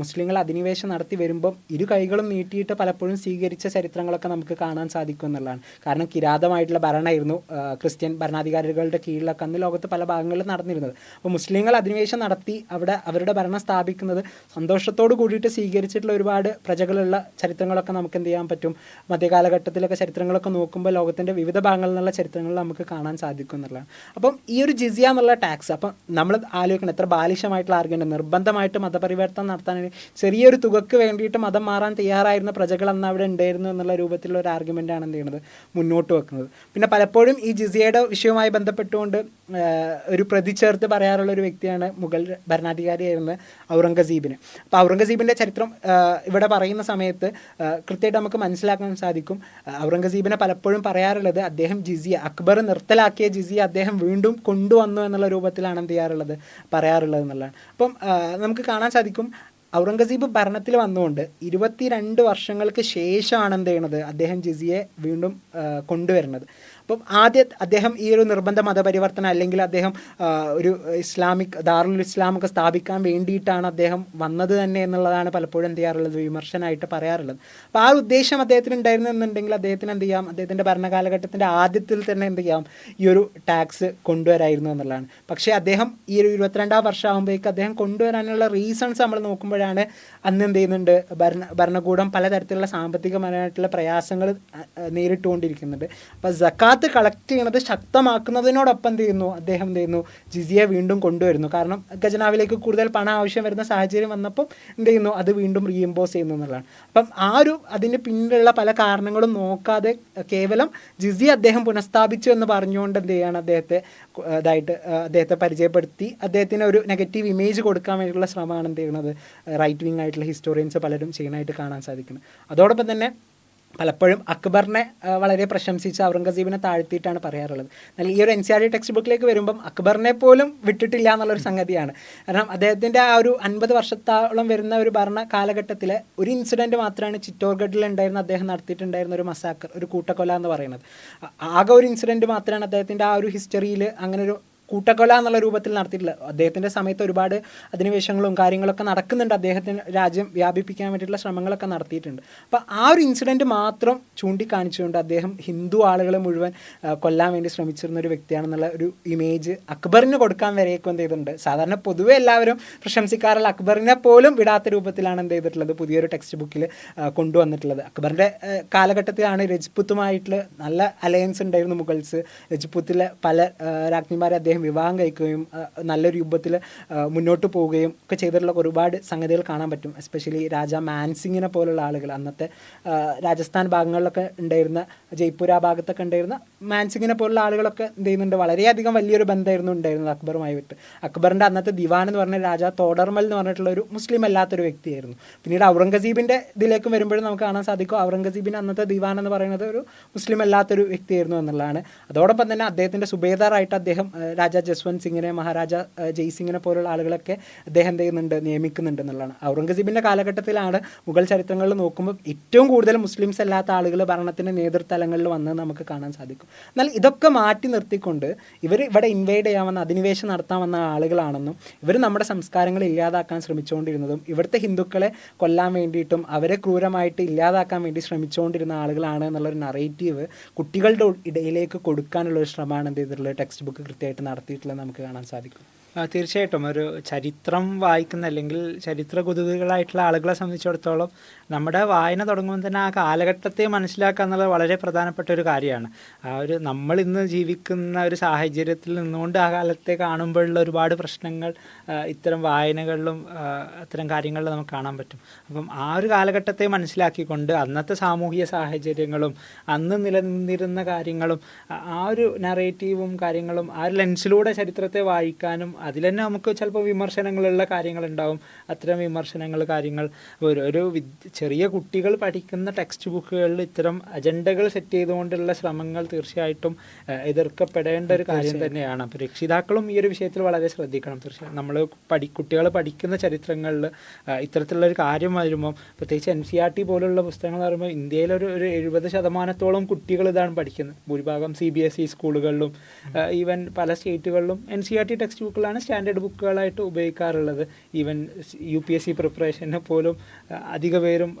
മുസ്ലിങ്ങൾ അധിനിവേശം നടത്തി വരുമ്പം ഇരു കൈകളും നീട്ടിയിട്ട് പലപ്പോഴും സ്വീകരിച്ച ചരിത്രങ്ങളൊക്കെ നമുക്ക് കാണാൻ സാധിക്കും എന്നുള്ളതാണ്. കാരണം കിരാതമായിട്ടുള്ള ഭരണമായിരുന്നു ക്രിസ്ത്യൻ ഭരണാധികാരികളുടെ കീഴിലൊക്കെ അന്ന് ലോകത്ത് പല ഭാഗങ്ങളിലും നടന്നിരുന്നത്. അപ്പോൾ മുസ്ലിങ്ങൾ അധിനിവേശം നടത്തി അവിടെ അവരുടെ ഭരണം സ്ഥാപിക്കുന്നത് സന്തോഷത്തോട് കൂടിയിട്ട് സ്വീകരിച്ചിട്ടുള്ള ഒരുപാട് പ്രജകളുള്ള ചരിത്രങ്ങളൊക്കെ നമുക്ക് എന്ത് ചെയ്യാൻ പറ്റും, മധ്യകാലഘട്ടത്തിലൊക്കെ ചരിത്രങ്ങളൊക്കെ നോക്കുമ്പോൾ ലോകത്തിൻ്റെ വിവിധ ഭാഗങ്ങളിൽ നിന്നുള്ള ചരിത്രങ്ങൾ നമുക്ക് കാണാൻ സാധിക്കും എന്നുള്ളതാണ്. അപ്പം ഈ ഒരു ജിസിയ എന്നുള്ള ടാക്സ്, അപ്പം നമ്മൾ ആലോചിക്കണം എത്ര ബാലിശമായിട്ടുള്ള ആർഗ്യുമെൻ്റ്, നിർബന്ധമായിട്ട് മതപരിവർത്തനം നടത്താൻ ചെറിയൊരു തുകക്ക് വേണ്ടിയിട്ട് മതം മാറാൻ തയ്യാറായിരുന്ന പ്രജകൾ അന്ന് അവിടെ ഉണ്ടായിരുന്നു എന്നുള്ള രൂപത്തിലുള്ള ഒരു ആർഗ്യുമെൻ്റാണ് എന്ത് ചെയ്യുന്നത്, മുന്നോട്ട് വെക്കുന്നത്. പിന്നെ പലപ്പോഴും ഈ ജിസിയയുടെ വിഷയവുമായി ബന്ധപ്പെട്ടുകൊണ്ട് ഒരു പ്രതി ചേർത്ത് പറയാറുള്ള ഒരു വ്യക്തിയാണ് മുഗൾ ഭരണാധികാരിയായിരുന്ന ഔറംഗസീബിന്. അപ്പോൾ ഔറംഗസീബിൻ്റെ ചരിത്രം ഇവിടെ പറയുന്ന സമയത്ത് കൃത്യമായിട്ട് നമുക്ക് മനസ്സിലാക്കാൻ സാധിക്കും. ഔറംഗസീബിനെ പലപ്പോഴും പറയാറുള്ളത് അദ്ദേഹം ജിസിയ, അക്ബർ നിർത്തലാക്കിയ ജിസിയ അദ്ദേഹം വീണ്ടും കൊണ്ടുവന്നു എന്നുള്ള രൂപത്തിലാണ് എന്ത് ചെയ്യാറുള്ളത്, പറയാറുള്ളത് എന്നുള്ളതാണ്. അപ്പം നമുക്ക് കാണാൻ സാധിക്കും ഔറംഗസീബ് ഭരണത്തിൽ വന്നുകൊണ്ട് 22 വർഷങ്ങൾക്ക് ശേഷമാണ് എന്ത് ചെയ്യണത്, അദ്ദേഹം ജിസിയെ വീണ്ടും കൊണ്ടുവരുന്നത്. അപ്പം അദ്ദേഹം ഈ ഒരു നിർബന്ധ മതപരിവർത്തനം അല്ലെങ്കിൽ അദ്ദേഹം ഒരു ഇസ്ലാമിക് ദാറുൽ ഇസ്ലാമൊക്കെ സ്ഥാപിക്കാൻ വേണ്ടിയിട്ടാണ് അദ്ദേഹം വന്നത് തന്നെ എന്നുള്ളതാണ് പലപ്പോഴും എന്ത് ചെയ്യാറുള്ളത്, വിമർശനമായിട്ട് പറയാറുള്ളത്. അപ്പോൾ ആ ഉദ്ദേശം അദ്ദേഹത്തിന് ഉണ്ടായിരുന്നു എന്നുണ്ടെങ്കിൽ അദ്ദേഹത്തിന് എന്ത് ചെയ്യാം, അദ്ദേഹത്തിൻ്റെ ഭരണകാലഘട്ടത്തിൻ്റെ ആദ്യത്തിൽ തന്നെ എന്ത് ചെയ്യാം, ഈ ഒരു ടാക്സ് കൊണ്ടുവരായിരുന്നു എന്നുള്ളതാണ്. പക്ഷേ അദ്ദേഹം ഈ ഒരു 22-ാം വർഷമാകുമ്പോഴേക്ക് അദ്ദേഹം കൊണ്ടുവരാനുള്ള റീസൺസ് നമ്മൾ നോക്കുമ്പോഴാണ് അന്ന് എന്ത് ചെയ്യുന്നുണ്ട്, ഭരണകൂടം പലതരത്തിലുള്ള സാമ്പത്തികപരമായിട്ടുള്ള പ്രയാസങ്ങൾ നേരിട്ടുകൊണ്ടിരിക്കുന്നുണ്ട്. അപ്പോൾ സക്കാത്ത് സക്കാത്ത് കളക്ട് ചെയ്യണത് ശക്തമാക്കുന്നതിനോടൊപ്പം എന്ത് ചെയ്യുന്നു, അദ്ദേഹം എന്ത് ചെയ്യുന്നു, ജിസിയ വീണ്ടും കൊണ്ടുവരുന്നു. കാരണം ഖജനാവിലേക്ക് കൂടുതൽ പണം ആവശ്യം വരുന്ന സാഹചര്യം വന്നപ്പോൾ എന്ത് ചെയ്യുന്നു, അത് വീണ്ടും റീഇമ്പോസ് ചെയ്യുന്നു എന്നുള്ളതാണ്. അപ്പം അതിന് പിന്നിലുള്ള പല കാരണങ്ങളും നോക്കാതെ കേവലം ജിസിയ അദ്ദേഹം പുനഃസ്ഥാപിച്ചു എന്ന് പറഞ്ഞുകൊണ്ട് എന്ത് ചെയ്യാണ്, അദ്ദേഹത്തെ പരിചയപ്പെടുത്തി അദ്ദേഹത്തിന് ഒരു നെഗറ്റീവ് ഇമേജ് കൊടുക്കാൻ വേണ്ടിയിട്ടുള്ള ശ്രമമാണ് എന്ത് ചെയ്യുന്നത് റൈറ്റ് വിങ് ആയിട്ടുള്ള ഹിസ്റ്റോറിയൻസ് പലരും ചെയ്യുന്നതായിട്ട് കാണാൻ സാധിക്കുന്നത്. അതോടൊപ്പം തന്നെ പലപ്പോഴും അക്ബറിനെ വളരെ പ്രശംസിച്ച് ഔറംഗസീബിനെ താഴ്ത്തിയിട്ടാണ് പറയാറുള്ളത്. എന്നാൽ ഈ ഒരു NCERT ടെക്സ്റ്റ് ബുക്കിലേക്ക് വരുമ്പം അക്ബറിനെ പോലും വിട്ടിട്ടില്ല എന്നുള്ളൊരു സംഗതിയാണ്. കാരണം അദ്ദേഹത്തിൻ്റെ ആ ഒരു 50 വർഷത്തോളം വരുന്ന ഒരു ഭരണ കാലഘട്ടത്തിലെ ഒരു ഇൻസിഡൻറ്റ് മാത്രമാണ് ചിറ്റോർഗഡിൽ ഉണ്ടായിരുന്ന അദ്ദേഹം നടത്തിയിട്ടുണ്ടായിരുന്ന ഒരു മസാക്കർ, ഒരു കൂട്ടക്കൊല എന്ന് പറയുന്നത്. ആകെ ഒരു ഇൻസിഡൻറ്റ് മാത്രമാണ് അദ്ദേഹത്തിൻ്റെ ആ ഒരു ഹിസ്റ്ററിയിൽ അങ്ങനെ ഒരു കൂട്ടക്കൊല എന്നുള്ള രൂപത്തിൽ നടത്തിയിട്ടില്ല. അദ്ദേഹത്തിൻ്റെ സമയത്ത് ഒരുപാട് അധിനിവേശങ്ങളും കാര്യങ്ങളൊക്കെ നടക്കുന്നുണ്ട്, അദ്ദേഹത്തിന് രാജ്യം വ്യാപിപ്പിക്കാൻ വേണ്ടിയിട്ടുള്ള ശ്രമങ്ങളൊക്കെ നടത്തിയിട്ടുണ്ട്. അപ്പോൾ ആ ഒരു ഇൻസിഡൻറ്റ് മാത്രം ചൂണ്ടിക്കാണിച്ചുകൊണ്ട് അദ്ദേഹം ഹിന്ദു ആളുകളെ മുഴുവൻ കൊല്ലാൻ വേണ്ടി ശ്രമിച്ചിരുന്ന ഒരു വ്യക്തിയാണെന്നുള്ള ഒരു ഇമേജ് അക്ബറിന് കൊടുക്കാൻ വരെയൊക്കെ എന്ത് ചെയ്തിട്ടുണ്ട്. സാധാരണ പൊതുവെ എല്ലാവരും പ്രശംസിക്കാറുള്ള അക്ബറിനെ പോലും വിടാത്ത രൂപത്തിലാണ് എന്ത് ചെയ്തിട്ടുള്ളത് പുതിയൊരു ടെക്സ്റ്റ് ബുക്കിൽ കൊണ്ടുവന്നിട്ടുള്ളത്. അക്ബറിൻ്റെ കാലഘട്ടത്തിലാണ് രജ്പുത്തുമായിട്ടുള്ള നല്ല അലയൻസ് ഉണ്ടായിരുന്നു മുഗൾസ്. രജ്പുത്തിലെ പല രാജ്ഞിമാരെ അദ്ദേഹം വിവാഹം കഴിക്കുകയും നല്ലൊരു രൂപത്തിൽ മുന്നോട്ട് പോവുകയും ഒക്കെ ചെയ്തിട്ടുള്ള ഒരുപാട് സംഗതികൾ കാണാൻ പറ്റും. എസ്പെഷ്യലി രാജാ മാൻസിങ്ങിനെ പോലുള്ള ആളുകൾ, അന്നത്തെ രാജസ്ഥാൻ ഭാഗങ്ങളിലൊക്കെ ഉണ്ടായിരുന്ന, ജയ്പൂർ ആ ഭാഗത്തൊക്കെ ഉണ്ടായിരുന്ന മാൻസിങ്ങിനെ പോലുള്ള ആളുകളൊക്കെ എന്ത് ചെയ്യുന്നുണ്ട്, വളരെയധികം വലിയൊരു ബന്ധമായിരുന്നു ഉണ്ടായിരുന്നത് അക്ബറുമായി വിട്ട്. അക്ബറിൻ്റെ അന്നത്തെ ദിവാൻ എന്ന് പറഞ്ഞ രാജാ തോഡർമൽ എന്ന് പറഞ്ഞിട്ടുള്ള ഒരു മുസ്ലിം അല്ലാത്തൊരു വ്യക്തിയായിരുന്നു. പിന്നീട് ഔറംഗസീബിൻ്റെ ഇതിലേക്ക് വരുമ്പോഴും നമുക്ക് കാണാൻ സാധിക്കും ഔറംഗസീബിൻ്റെ അന്നത്തെ ദിവാൻ എന്ന് പറയുന്നത് ഒരു മുസ്ലിം അല്ലാത്തൊരു വ്യക്തിയായിരുന്നു എന്നുള്ളതാണ്. അതോടൊപ്പം തന്നെ അദ്ദേഹത്തിൻ്റെ സുബേദാറായിട്ട് അദ്ദേഹം രാജാ ജസ്വന്ത് സിംഗിനെ, മഹാരാജ ജയ്സിംഗിനെ പോലുള്ള ആളുകളൊക്കെ അദ്ദേഹം എന്ത് ചെയ്യുന്നുണ്ട്, നിയമിക്കുന്നുണ്ട് എന്നുള്ളതാണ്. ഔറംഗസീബിൻ്റെ കാലഘട്ടത്തിലാണ് മുഗൾ ചരിത്രങ്ങളിൽ നോക്കുമ്പോൾ ഏറ്റവും കൂടുതൽ മുസ്ലിംസ് അല്ലാത്ത ആളുകൾ ഭരണത്തിൻ്റെ നേതൃതലങ്ങളിൽ വന്നത് നമുക്ക് കാണാൻ സാധിക്കും. എന്നാൽ ഇതൊക്കെ മാറ്റി നിർത്തിക്കൊണ്ട് ഇവർ ഇവിടെ ഇൻവൈഡ് ചെയ്യാമെന്ന്, അധിനിവേശം നടത്താൻ വന്ന ആളുകളാണെന്നും ഇവർ നമ്മുടെ സംസ്കാരങ്ങൾ ഇല്ലാതാക്കാൻ ശ്രമിച്ചുകൊണ്ടിരുന്നതും ഇവിടുത്തെ ഹിന്ദുക്കളെ കൊല്ലാൻ വേണ്ടിയിട്ടും അവരെ ക്രൂരമായിട്ട് ഇല്ലാതാക്കാൻ വേണ്ടി ശ്രമിച്ചുകൊണ്ടിരുന്ന ആളുകളാണ് എന്നുള്ളൊരു നറേറ്റീവ് കുട്ടികളുടെ ഇടയിലേക്ക് കൊടുക്കാനുള്ളൊരു ശ്രമമാണ് എന്ത് ചെയ്തിട്ടുള്ളത് ടെക്സ്റ്റ് ബുക്ക് കൃത്യമായിട്ട് നടത്തിയിട്ടുള്ളത് നമുക്ക് കാണാൻ സാധിക്കും. തീർച്ചയായിട്ടും ഒരു ചരിത്രം വായിക്കുന്ന അല്ലെങ്കിൽ ചരിത്ര കുതുകികളായിട്ടുള്ള ആളുകളെ സംബന്ധിച്ചിടത്തോളം നമ്മുടെ വായന തുടങ്ങുമ്പോൾ തന്നെ ആ കാലഘട്ടത്തെ മനസ്സിലാക്കുക എന്നുള്ളത് വളരെ പ്രധാനപ്പെട്ട ഒരു കാര്യമാണ്. ആ ഒരു നമ്മളിന്ന് ജീവിക്കുന്ന ഒരു സാഹചര്യത്തിൽ നിന്നുകൊണ്ട് ആ കാലത്തെ കാണുമ്പോഴുള്ള ഒരുപാട് പ്രശ്നങ്ങൾ ഇത്തരം വായനകളിലും അത്തരം കാര്യങ്ങളിലും നമുക്ക് കാണാൻ പറ്റും. അപ്പം ആ ഒരു കാലഘട്ടത്തെ മനസ്സിലാക്കിക്കൊണ്ട് അന്നത്തെ സാമൂഹിക സാഹചര്യങ്ങളും അന്ന് നിലനിന്നിരുന്ന കാര്യങ്ങളും ആ ഒരു നറേറ്റീവും കാര്യങ്ങളും ആ ഒരു ലെൻസിലൂടെ ചരിത്രത്തെ വായിക്കാനും അതിൽ തന്നെ നമുക്ക് ചിലപ്പോൾ വിമർശനങ്ങളുള്ള കാര്യങ്ങളുണ്ടാവും. അത്തരം വിമർശനങ്ങൾ കാര്യങ്ങൾ ഒരു ചെറിയ കുട്ടികൾ പഠിക്കുന്ന ടെക്സ്റ്റ് ബുക്കുകളിൽ ഇത്തരം അജണ്ടകൾ സെറ്റ് ചെയ്തുകൊണ്ടുള്ള ശ്രമങ്ങൾ തീർച്ചയായിട്ടും എതിർക്കപ്പെടേണ്ട ഒരു കാര്യം തന്നെയാണ്. അപ്പോൾ രക്ഷിതാക്കളും ഈ ഒരു വിഷയത്തിൽ വളരെ ശ്രദ്ധിക്കണം. തീർച്ചയായും നമ്മൾ കുട്ടികൾ പഠിക്കുന്ന ചരിത്രങ്ങളിൽ ഇത്തരത്തിലുള്ളൊരു കാര്യം വരുമ്പം, പ്രത്യേകിച്ച് NCERT പോലുള്ള പുസ്തകങ്ങൾ പറയുമ്പോൾ ഇന്ത്യയിലൊരു 70% കുട്ടികൾ ഇതാണ് പഠിക്കുന്നത്. ഭൂരിഭാഗം CBSE സ്കൂളുകളിലും ഈവൻ പല സ്റ്റേറ്റുകളിലും NCERT ടെക്സ്റ്റ് ബുക്കുകളാണ് സ്റ്റാൻഡേർഡ് ബുക്കുകളായിട്ട് ഉപയോഗിക്കാറുള്ളത്. ഈവൻ UPSC പ്രിപ്പറേഷന് പോലും അധിക പേരും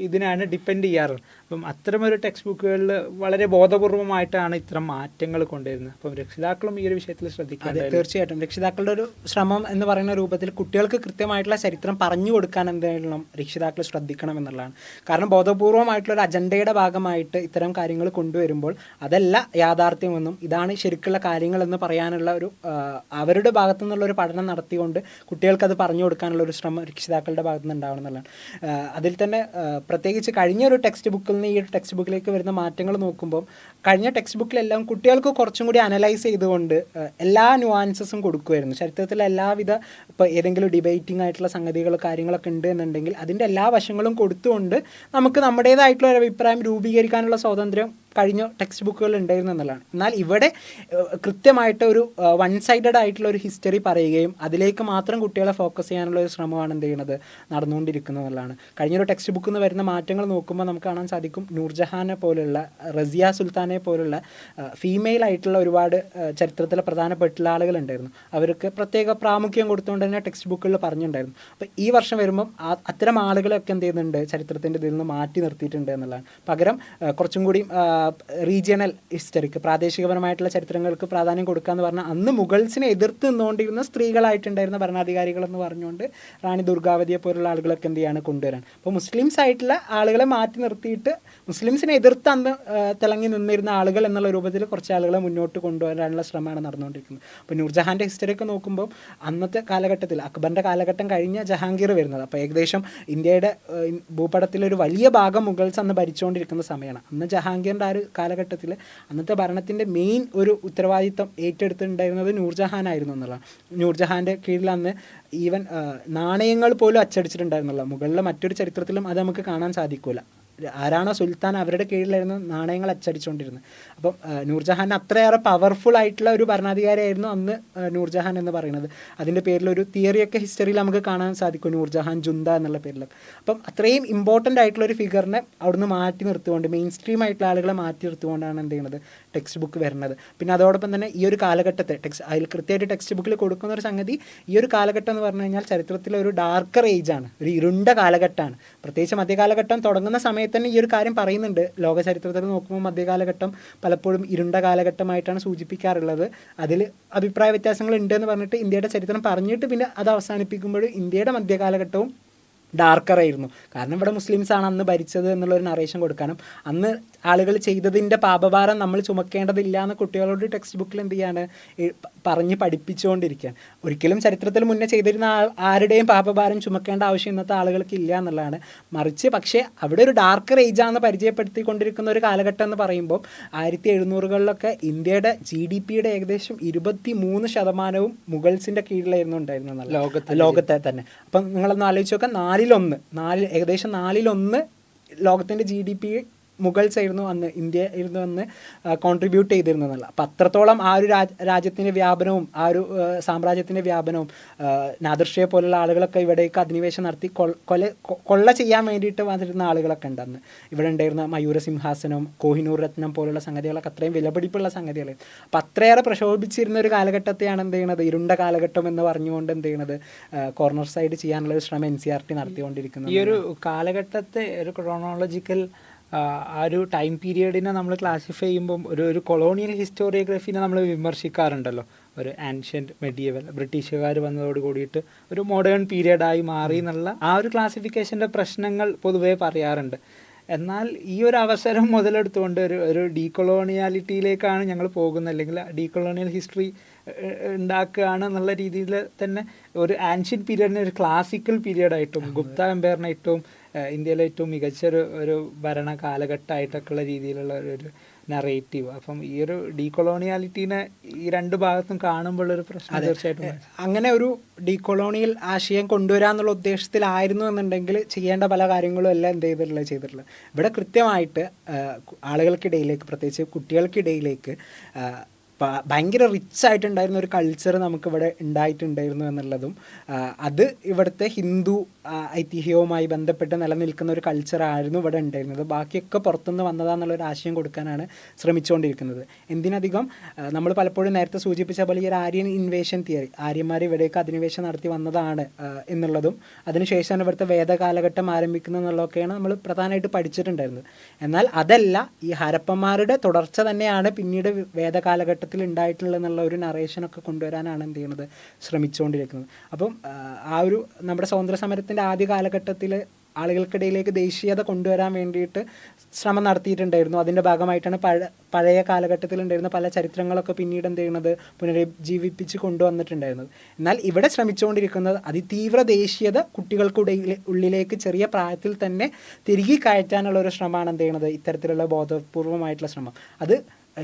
ഇതിനാണ് ഡിപ്പെൻഡ് ചെയ്യാറ്. അപ്പം അത്തരമൊരു ടെക്സ്റ്റ് ബുക്കുകളിൽ വളരെ ബോധപൂർവമായിട്ടാണ് ഇത്തരം മാറ്റങ്ങൾ കൊണ്ടുവരുന്നത്. അപ്പം രക്ഷിതാക്കളും ഈ ഒരു വിഷയത്തിൽ ശ്രദ്ധിക്കുക. തീർച്ചയായിട്ടും രക്ഷിതാക്കളുടെ ഒരു ശ്രമം എന്ന് പറയുന്ന രൂപത്തിൽ കുട്ടികൾക്ക് കൃത്യമായിട്ടുള്ള ചരിത്രം പറഞ്ഞു കൊടുക്കാൻ എന്തെങ്കിലും രക്ഷിതാക്കൾ ശ്രദ്ധിക്കണം എന്നുള്ളതാണ്. കാരണം ബോധപൂർവമായിട്ടുള്ള ഒരു അജണ്ടയുടെ ഭാഗമായിട്ട് ഇത്തരം കാര്യങ്ങൾ കൊണ്ടുവരുമ്പോൾ അതല്ല യാഥാർത്ഥ്യമെന്നും ഇതാണ് ശരിക്കുള്ള കാര്യങ്ങളെന്ന് പറയാനുള്ള ഒരു അവരുടെ ഭാഗത്തു നിന്നുള്ളൊരു പഠനം നടത്തിക്കൊണ്ട് കുട്ടികൾക്കത് പറഞ്ഞു കൊടുക്കാനുള്ള ഒരു ശ്രമം രക്ഷിതാക്കളുടെ ഭാഗത്തു നിന്ന് ഉണ്ടാവണം എന്നുള്ളതാണ്. അതിൽ തന്നെ പ്രത്യേകിച്ച് കഴിഞ്ഞൊരു ടെക്സ്റ്റ് ബുക്കിൽ നിന്ന് ഈ ഒരു ടെക്സ്റ്റ് ബുക്കിലേക്ക് വരുന്ന മാറ്റങ്ങൾ നോക്കുമ്പോൾ കഴിഞ്ഞ ടെക്സ്റ്റ് ബുക്കിലെല്ലാം കുട്ടികൾക്ക് കുറച്ചും കൂടി അനലൈസ് ചെയ്തുകൊണ്ട് എല്ലാ ന്യൂആൻസസും കൊടുക്കുമായിരുന്നു. ചരിത്രത്തിലെ എല്ലാവിധ ഇപ്പോൾ ഏതെങ്കിലും ഡിബേറ്റിംഗ് ആയിട്ടുള്ള സംഗതികൾ കാര്യങ്ങളൊക്കെ ഉണ്ട് എന്നുണ്ടെങ്കിൽ അതിൻ്റെ എല്ലാ വശങ്ങളും കൊടുത്തുകൊണ്ട് നമുക്ക് നമ്മുടേതായിട്ടുള്ള ഒരു അഭിപ്രായം രൂപീകരിക്കാനുള്ള സ്വാതന്ത്ര്യം കഴിഞ്ഞ ടെക്സ്റ്റ് ബുക്കുകൾ ഉണ്ടായിരുന്നു എന്നുള്ളതാണ്. എന്നാൽ ഇവിടെ കൃത്യമായിട്ട് ഒരു വൺ സൈഡഡ് ആയിട്ടുള്ള ഒരു ഹിസ്റ്ററി പറയുകയും അതിലേക്ക് മാത്രം കുട്ടികളെ ഫോക്കസ് ചെയ്യാനുള്ള ഒരു ശ്രമമാണ് എന്ത് ചെയ്യുന്നത് നടന്നുകൊണ്ടിരിക്കുന്നത് എന്നുള്ളതാണ്. കഴിഞ്ഞൊരു ടെക്സ്റ്റ് ബുക്കിൽ നിന്ന് വരുന്ന മാറ്റങ്ങൾ നോക്കുമ്പോൾ നമുക്ക് കാണാൻ സാധിക്കും നൂർജഹാനെ പോലുള്ള, റസിയ സുൽത്താനെ പോലുള്ള ഫീമെയിൽ ആയിട്ടുള്ള ഒരുപാട് ചരിത്രത്തിലെ പ്രധാനപ്പെട്ടുള്ള ആളുകളുണ്ടായിരുന്നു. അവർക്ക് പ്രത്യേക പ്രാമുഖ്യം കൊടുത്തുകൊണ്ട് തന്നെ ടെക്സ്റ്റ് ബുക്കുകളിൽ പറഞ്ഞിട്ടുണ്ടായിരുന്നു. അപ്പോൾ ഈ വർഷം വരുമ്പം അത്തരം ആളുകളൊക്കെ എന്ത് ചെയ്യുന്നുണ്ട് ചരിത്രത്തിൻ്റെ ഇതിൽ നിന്ന് മാറ്റി നിർത്തിയിട്ടുണ്ട് എന്നുള്ളതാണ്. പകരം കുറച്ചും കൂടി റീജിയണൽ ഹിസ്റ്ററിക്ക്, പ്രാദേശികപരമായിട്ടുള്ള ചരിത്രങ്ങൾക്ക് പ്രാധാന്യം കൊടുക്കുക എന്ന് പറഞ്ഞാൽ അന്ന് മുഗൾസിനെ എതിർത്ത് നിന്നുകൊണ്ടിരുന്ന സ്ത്രീകളായിട്ടുണ്ടായിരുന്ന ഭരണാധികാരികളെന്ന് പറഞ്ഞുകൊണ്ട് റാണി ദുർഗാവതിയെ പോലുള്ള ആളുകളൊക്കെ എന്ത് ചെയ്യാണ് കൊണ്ടുവരാൻ. അപ്പോൾ മുസ്ലിംസ് ആയിട്ടുള്ള ആളുകളെ മാറ്റി നിർത്തിയിട്ട് മുസ്ലിംസിനെ എതിർത്ത് അന്ന് തിളങ്ങി നിന്നിരുന്ന ആളുകൾ എന്നുള്ള രൂപത്തിൽ കുറച്ച് ആളുകളെ മുന്നോട്ട് കൊണ്ടുവരാനുള്ള ശ്രമമാണ് നടന്നുകൊണ്ടിരിക്കുന്നത്. അപ്പോൾ നൂർജഹാൻ്റെ ഹിസ്റ്ററിയൊക്കെ നോക്കുമ്പോൾ അന്നത്തെ കാലഘട്ടത്തിൽ അക്ബറിൻ്റെ കാലഘട്ടം കഴിഞ്ഞ ജഹാംഗീർ വരുന്നത്. അപ്പോൾ ഏകദേശം ഇന്ത്യയുടെ ഭൂപടത്തിലൊരു വലിയ ഭാഗം മുഗൾസ് അന്ന് ഭരിച്ചുകൊണ്ടിരിക്കുന്ന സമയമാണ്. അന്ന് ജഹാംഗീറിൻ്റെ ആ ഒരു കാലഘട്ടത്തിൽ അന്നത്തെ ഭരണത്തിൻ്റെ മെയിൻ ഒരു ഉത്തരവാദിത്തം ഏറ്റെടുത്തിട്ടുണ്ടായിരുന്നത് നൂർജഹാനായിരുന്നു എന്നുള്ളതാണ്. നൂർജഹാൻ്റെ കീഴിൽ അന്ന് ഈവൻ നാണയങ്ങൾ പോലും അച്ചടിച്ചിട്ടുണ്ടായിരുന്നുള്ള മുകളിലെ മറ്റൊരു ചരിത്രത്തിലും അത് നമുക്ക് കാണാൻ സാധിക്കില്ല. ആരാണോ സുൽത്താൻ അവരുടെ കീഴിലായിരുന്നു നാണയങ്ങൾ അച്ചടിച്ചുകൊണ്ടിരുന്നത്. അപ്പം നൂർജഹാൻ അത്രയേറെ പവർഫുൾ ആയിട്ടുള്ള ഒരു ഭരണാധികാരിയായിരുന്നു അന്ന് നൂർജഹാൻ എന്ന് പറയുന്നത്. അതിൻ്റെ പേരിലൊരു തിയറിയൊക്കെ ഹിസ്റ്ററിയിൽ നമുക്ക് കാണാൻ സാധിക്കും, നൂർജഹാൻ ജുന്ത എന്നുള്ള പേരിലൊക്കെ. അപ്പം അത്രയും ഇമ്പോർട്ടൻ്റ് ആയിട്ടുള്ള ഒരു ഫിഗറിനെ അവിടുന്ന് മാറ്റി നിർത്തിക്കൊണ്ട്, മെയിൻ സ്ട്രീം ആയിട്ടുള്ള ആളുകളെ മാറ്റി നിർത്തിക്കൊണ്ടാണ് എന്ത് ചെയ്യുന്നത് ടെക്സ്റ്റ് ബുക്ക് വരുന്നത്. പിന്നെ അതോടൊപ്പം തന്നെ ഈ ഒരു കാലഘട്ടത്തെ അതിൽ കൃത്യമായിട്ട് ടെക്സ്റ്റ് ബുക്കിൽ കൊടുക്കുന്ന ഒരു സംഗതി, ഈ ഒരു കാലഘട്ടം എന്ന് പറഞ്ഞു കഴിഞ്ഞാൽ ചരിത്രത്തിലെ ഒരു ഡാർക്കർ ഏജാണ്, ഒരു ഇരുണ്ട കാലഘട്ടമാണ്. പ്രത്യേകിച്ച് മധ്യകാലഘട്ടം തുടങ്ങുന്ന സമയത്ത് തന്നെ ഈ ഒരു കാര്യം പറയുന്നുണ്ട്. ലോക ചരിത്രത്തിൽ നോക്കുമ്പോൾ മധ്യകാലഘട്ടം പലപ്പോഴും ഇരുണ്ട കാലഘട്ടമായിട്ടാണ് സൂചിപ്പിക്കാറുള്ളത്. അതിൽ അഭിപ്രായ വ്യത്യാസങ്ങൾ ഉണ്ടെന്ന് പറഞ്ഞിട്ട് ഇന്ത്യയുടെ ചരിത്രം പറഞ്ഞിട്ട് പിന്നെ അത് അവസാനിപ്പിക്കുമ്പോൾ ഇന്ത്യയുടെ മധ്യകാലഘട്ടവും ഡാർക്കറായിരുന്നു. കാരണം ഇവിടെ മുസ്ലിംസാണ് അന്ന് ഭരിച്ചത് എന്നുള്ളൊരു നറേഷൻ കൊടുക്കാനും അന്ന് ആളുകൾ ചെയ്തതിൻ്റെ പാപഭാരം നമ്മൾ ചുമക്കേണ്ടതില്ല എന്ന് കുട്ടികളോട് ടെക്സ്റ്റ് ബുക്കിൽ എന്ത് ചെയ്യാണ് പറഞ്ഞ് പഠിപ്പിച്ചുകൊണ്ടിരിക്കുകയാണ്. ഒരിക്കലും ചരിത്രത്തിൽ മുന്നേ ചെയ്തിരുന്ന ആരുടെയും പാപഭാരം ചുമക്കേണ്ട ആവശ്യം ഇന്നത്തെ ആളുകൾക്ക് ഇല്ല എന്നുള്ളതാണ്. മറിച്ച് പക്ഷേ അവിടെ ഒരു ഡാർക്കർ ഏജാണെന്ന് പരിചയപ്പെടുത്തിക്കൊണ്ടിരിക്കുന്ന ഒരു കാലഘട്ടം എന്ന് പറയുമ്പോൾ 1700-കളിലൊക്കെ ഇന്ത്യയുടെ GDP-യുടെ ഏകദേശം 23% മുഗൾസിൻ്റെ കീഴിലായിരുന്നു ഉണ്ടായിരുന്നത് ലോകത്തെ തന്നെ. അപ്പം നിങ്ങളൊന്ന് ആലോചിച്ച് നോക്കാം, ഏകദേശം 4/1 ലോകത്തിൻ്റെ GDP മുഗൾസ് ആയിരുന്നു അന്ന്, ഇന്ത്യ ആയിരുന്നു അന്ന് കോൺട്രിബ്യൂട്ട് ചെയ്തിരുന്നതല്ല. അപ്പം അത്രത്തോളം ആ ഒരു രാജ്യത്തിൻ്റെ വ്യാപനവും ആ ഒരു സാമ്രാജ്യത്തിൻ്റെ വ്യാപനവും നാദിർഷയെ പോലുള്ള ആളുകളൊക്കെ ഇവിടേക്ക് അധിനിവേശം നടത്തി കൊള്ള ചെയ്യാൻ വേണ്ടിയിട്ട് വന്നിരുന്ന ആളുകളൊക്കെ ഉണ്ട് അന്ന്. ഇവിടെ ഉണ്ടായിരുന്ന മയൂര സിംഹാസനവും കോഹിനൂർ രത്നം പോലുള്ള സംഗതികളൊക്കെ അത്രയും വിലപിടിപ്പുള്ള സംഗതികളായിരുന്നു. അപ്പം അത്രയേറെ പ്രക്ഷോഭിച്ചിരുന്ന ഒരു കാലഘട്ടത്തെയാണ് എന്ത് ചെയ്യുന്നത്, ഇരുണ്ട കാലഘട്ടം എന്ന് പറഞ്ഞുകൊണ്ട് എന്ത് ചെയ്യുന്നത് കോർണർ സൈഡ് ചെയ്യാനുള്ള ഒരു ശ്രമം NCERT നടത്തിക്കൊണ്ടിരിക്കുന്നത്. ഈ ഒരു കാലഘട്ടത്തെ ഒരു ക്രോണോളജിക്കൽ ആ ഒരു ടൈം പീരിയഡിനെ നമ്മൾ ക്ലാസിഫൈ ചെയ്യുമ്പം ഒരു കൊളോണിയൽ ഹിസ്റ്റോറിയോഗ്രഫീനെ നമ്മൾ വിമർശിക്കാറുണ്ടല്ലോ. ഒരു ആൻഷ്യൻറ്റ് മെഡീവൽ ബ്രിട്ടീഷുകാർ വന്നതോട് കൂടിയിട്ട് ഒരു മോഡേൺ പീരിയഡായി മാറി എന്നുള്ള ആ ഒരു ക്ലാസിഫിക്കേഷൻ്റെ പ്രശ്നങ്ങൾ പൊതുവേ പറയാറുണ്ട്. എന്നാൽ ഈ ഒരു അവസരം മുതലെടുത്തുകൊണ്ട് ഒരു ഡീകൊളോണിയാലിറ്റിയിലേക്കാണ് ഞങ്ങൾ പോകുന്നത്, അല്ലെങ്കിൽ ഡീകൊളോണിയൽ ഹിസ്റ്ററി ഉണ്ടാക്കുകയാണ് എന്നുള്ള രീതിയിൽ തന്നെ ഒരു ആൻഷ്യൻ പീരിയഡിനെ ഒരു ക്ലാസിക്കൽ പീരിയഡായിട്ടും ഗുപ്ത എംപയറിനെ ഏറ്റവും ഇന്ത്യയിലെ ഏറ്റവും മികച്ചൊരു ഭരണ കാലഘട്ടമായിട്ടൊക്കെയുള്ള രീതിയിലുള്ള ഒരു നറേറ്റീവ്. അപ്പം ഈ ഒരു ഡീകൊളോണിയാലിറ്റീനെ ഈ രണ്ട് ഭാഗത്തും കാണുമ്പോഴൊരു പ്രശ്നം തീർച്ചയായിട്ടും. അങ്ങനെ ഒരു ഡീകൊളോണിയൽ ആശയം കൊണ്ടുവരാന്നുള്ള ഉദ്ദേശത്തിലായിരുന്നു എന്നുണ്ടെങ്കിൽ ചെയ്യേണ്ട പല കാര്യങ്ങളും എല്ലാം എന്ത് ചെയ്തിട്ടുള്ളത്. ഇവിടെ കൃത്യമായിട്ട് ആളുകൾക്കിടയിലേക്ക്, പ്രത്യേകിച്ച് കുട്ടികൾക്കിടയിലേക്ക് ഭയങ്കര റിച്ച് ആയിട്ടുണ്ടായിരുന്ന ഒരു കൾച്ചർ നമുക്കിവിടെ ഉണ്ടായിട്ടുണ്ടായിരുന്നു എന്നുള്ളതും അത് ഇവിടുത്തെ ഹിന്ദു ഐതിഹ്യവുമായി ബന്ധപ്പെട്ട് നിലനിൽക്കുന്ന ഒരു കൾച്ചറായിരുന്നു ഇവിടെ ഉണ്ടായിരുന്നത്. ബാക്കിയൊക്കെ പുറത്തുനിന്ന് വന്നതാന്നുള്ളൊരു ആശയം കൊടുക്കാനാണ് ശ്രമിച്ചുകൊണ്ടിരിക്കുന്നത്. എന്തിനധികം നമ്മൾ പലപ്പോഴും നേരത്തെ സൂചിപ്പിച്ച പോലെ ഈ ഒരു ആര്യൻ ഇൻവേഷൻ തിയറി, ആര്യന്മാർ ഇവിടേക്ക് അധിനിവേശം നടത്തി വന്നതാണ് എന്നുള്ളതും അതിനുശേഷമാണ് ഇവിടുത്തെ വേദകാലഘട്ടം ആരംഭിക്കുന്നത് എന്നുള്ളതൊക്കെയാണ് നമ്മൾ പ്രധാനമായിട്ട് പഠിച്ചിട്ടുണ്ടായിരുന്നത്. എന്നാൽ അതല്ല, ഈ ഹരപ്പന്മാരുടെ തുടർച്ച തന്നെയാണ് പിന്നീട് വേദകാലഘട്ടത്തിൽ ഉണ്ടായിട്ടുള്ളത് എന്നുള്ള ഒരു നറേഷനൊക്കെ കൊണ്ടുവരാനാണ് എന്ത് ചെയ്യുന്നത് ശ്രമിച്ചുകൊണ്ടിരിക്കുന്നത്. അപ്പം ആ ഒരു നമ്മുടെ സ്വാതന്ത്ര്യ സമരത്തിൻ്റെ ആദ്യ കാലഘട്ടത്തിൽ ആളുകൾക്കിടയിലേക്ക് ദേശീയത കൊണ്ടുവരാൻ വേണ്ടിയിട്ട് ശ്രമം നടത്തിയിട്ടുണ്ടായിരുന്നു. അതിൻ്റെ ഭാഗമായിട്ടാണ് പഴയ കാലഘട്ടത്തിലുണ്ടായിരുന്ന പല ചരിത്രങ്ങളൊക്കെ പിന്നീട് എന്ത് ചെയ്യുന്നത് പുനരുജ്ജീവിപ്പിച്ച് കൊണ്ടുവന്നിട്ടുണ്ടായിരുന്നത്. എന്നാൽ ഇവിടെ ശ്രമിച്ചുകൊണ്ടിരിക്കുന്നത് അതിതീവ്ര ദേശീയത ഉള്ളിലേക്ക് ചെറിയ പ്രായത്തിൽ തന്നെ തിരികെ കയറ്റാനുള്ള ഒരു ശ്രമമാണ് എന്ത് ചെയ്യുന്നത്, ഇത്തരത്തിലുള്ള ബോധപൂർവമായിട്ടുള്ള ശ്രമം. അത്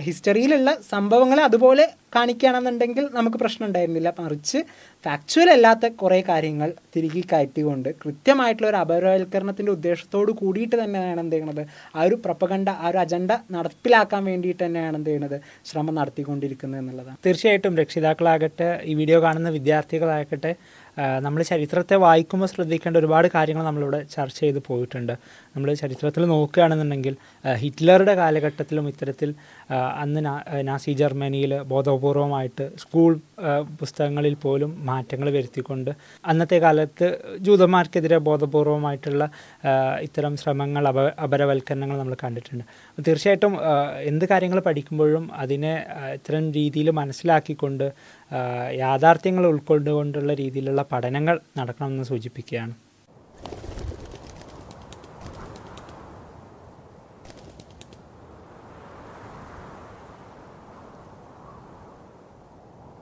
ഹിസ്റ്ററിയിലുള്ള സംഭവങ്ങളെ അതുപോലെ കാണിക്കുകയാണെന്നുണ്ടെങ്കിൽ നമുക്ക് പ്രശ്നം ഉണ്ടായിരുന്നില്ല. മറിച്ച് ഫാക്ച്വൽ അല്ലാത്ത കുറേ കാര്യങ്ങൾ തിരികെ കയറ്റിക്കൊണ്ട് കൃത്യമായിട്ടുള്ള ഒരു അപരവൽക്കരണത്തിൻ്റെ ഉദ്ദേശത്തോട് കൂടിയിട്ട് തന്നെയാണ് എന്ത് ചെയ്യുന്നത്, ആ ഒരു പ്രൊപ്പഗണ്ട, ആ ഒരു അജണ്ട നടപ്പിലാക്കാൻ വേണ്ടിയിട്ട് തന്നെയാണ് എന്ത് ചെയ്യുന്നത് ശ്രമം നടത്തിക്കൊണ്ടിരിക്കുന്നത് എന്നുള്ളതാണ്. തീർച്ചയായിട്ടും രക്ഷിതാക്കളാകട്ടെ, ഈ വീഡിയോ കാണുന്ന വിദ്യാർത്ഥികളാകട്ടെ, നമ്മൾ ചരിത്രത്തെ വായിക്കുമ്പോൾ ശ്രദ്ധിക്കേണ്ട ഒരുപാട് കാര്യങ്ങൾ നമ്മളിവിടെ ചർച്ച ചെയ്ത് പോയിട്ടുണ്ട്. നമ്മൾ ചരിത്രത്തിൽ നോക്കുകയാണെന്നുണ്ടെങ്കിൽ ഹിറ്റ്ലറുടെ കാലഘട്ടത്തിലും ഇത്തരത്തിൽ അന്ന് നാസി ജർമ്മനിയിൽ ബോധപൂർവം ബോധപൂർവമായിട്ട് സ്കൂൾ പുസ്തകങ്ങളിൽ പോലും മാറ്റങ്ങൾ വരുത്തിക്കൊണ്ട് അന്നത്തെ കാലത്ത് ജൂതന്മാർക്കെതിരെ ബോധപൂർവമായിട്ടുള്ള ഇത്തരം ശ്രമങ്ങൾ അപരവൽക്കരണങ്ങൾ നമ്മൾ കണ്ടിട്ടുണ്ട്. തീർച്ചയായിട്ടും എന്ത് കാര്യങ്ങൾ പഠിക്കുമ്പോഴും അതിനെ ഇത്തരം രീതിയിൽ മനസ്സിലാക്കിക്കൊണ്ട് യാഥാർത്ഥ്യങ്ങൾ ഉൾക്കൊണ്ടുകൊണ്ടുള്ള രീതിയിലുള്ള പഠനങ്ങൾ നടക്കണമെന്ന് സൂചിപ്പിക്കുകയാണ്.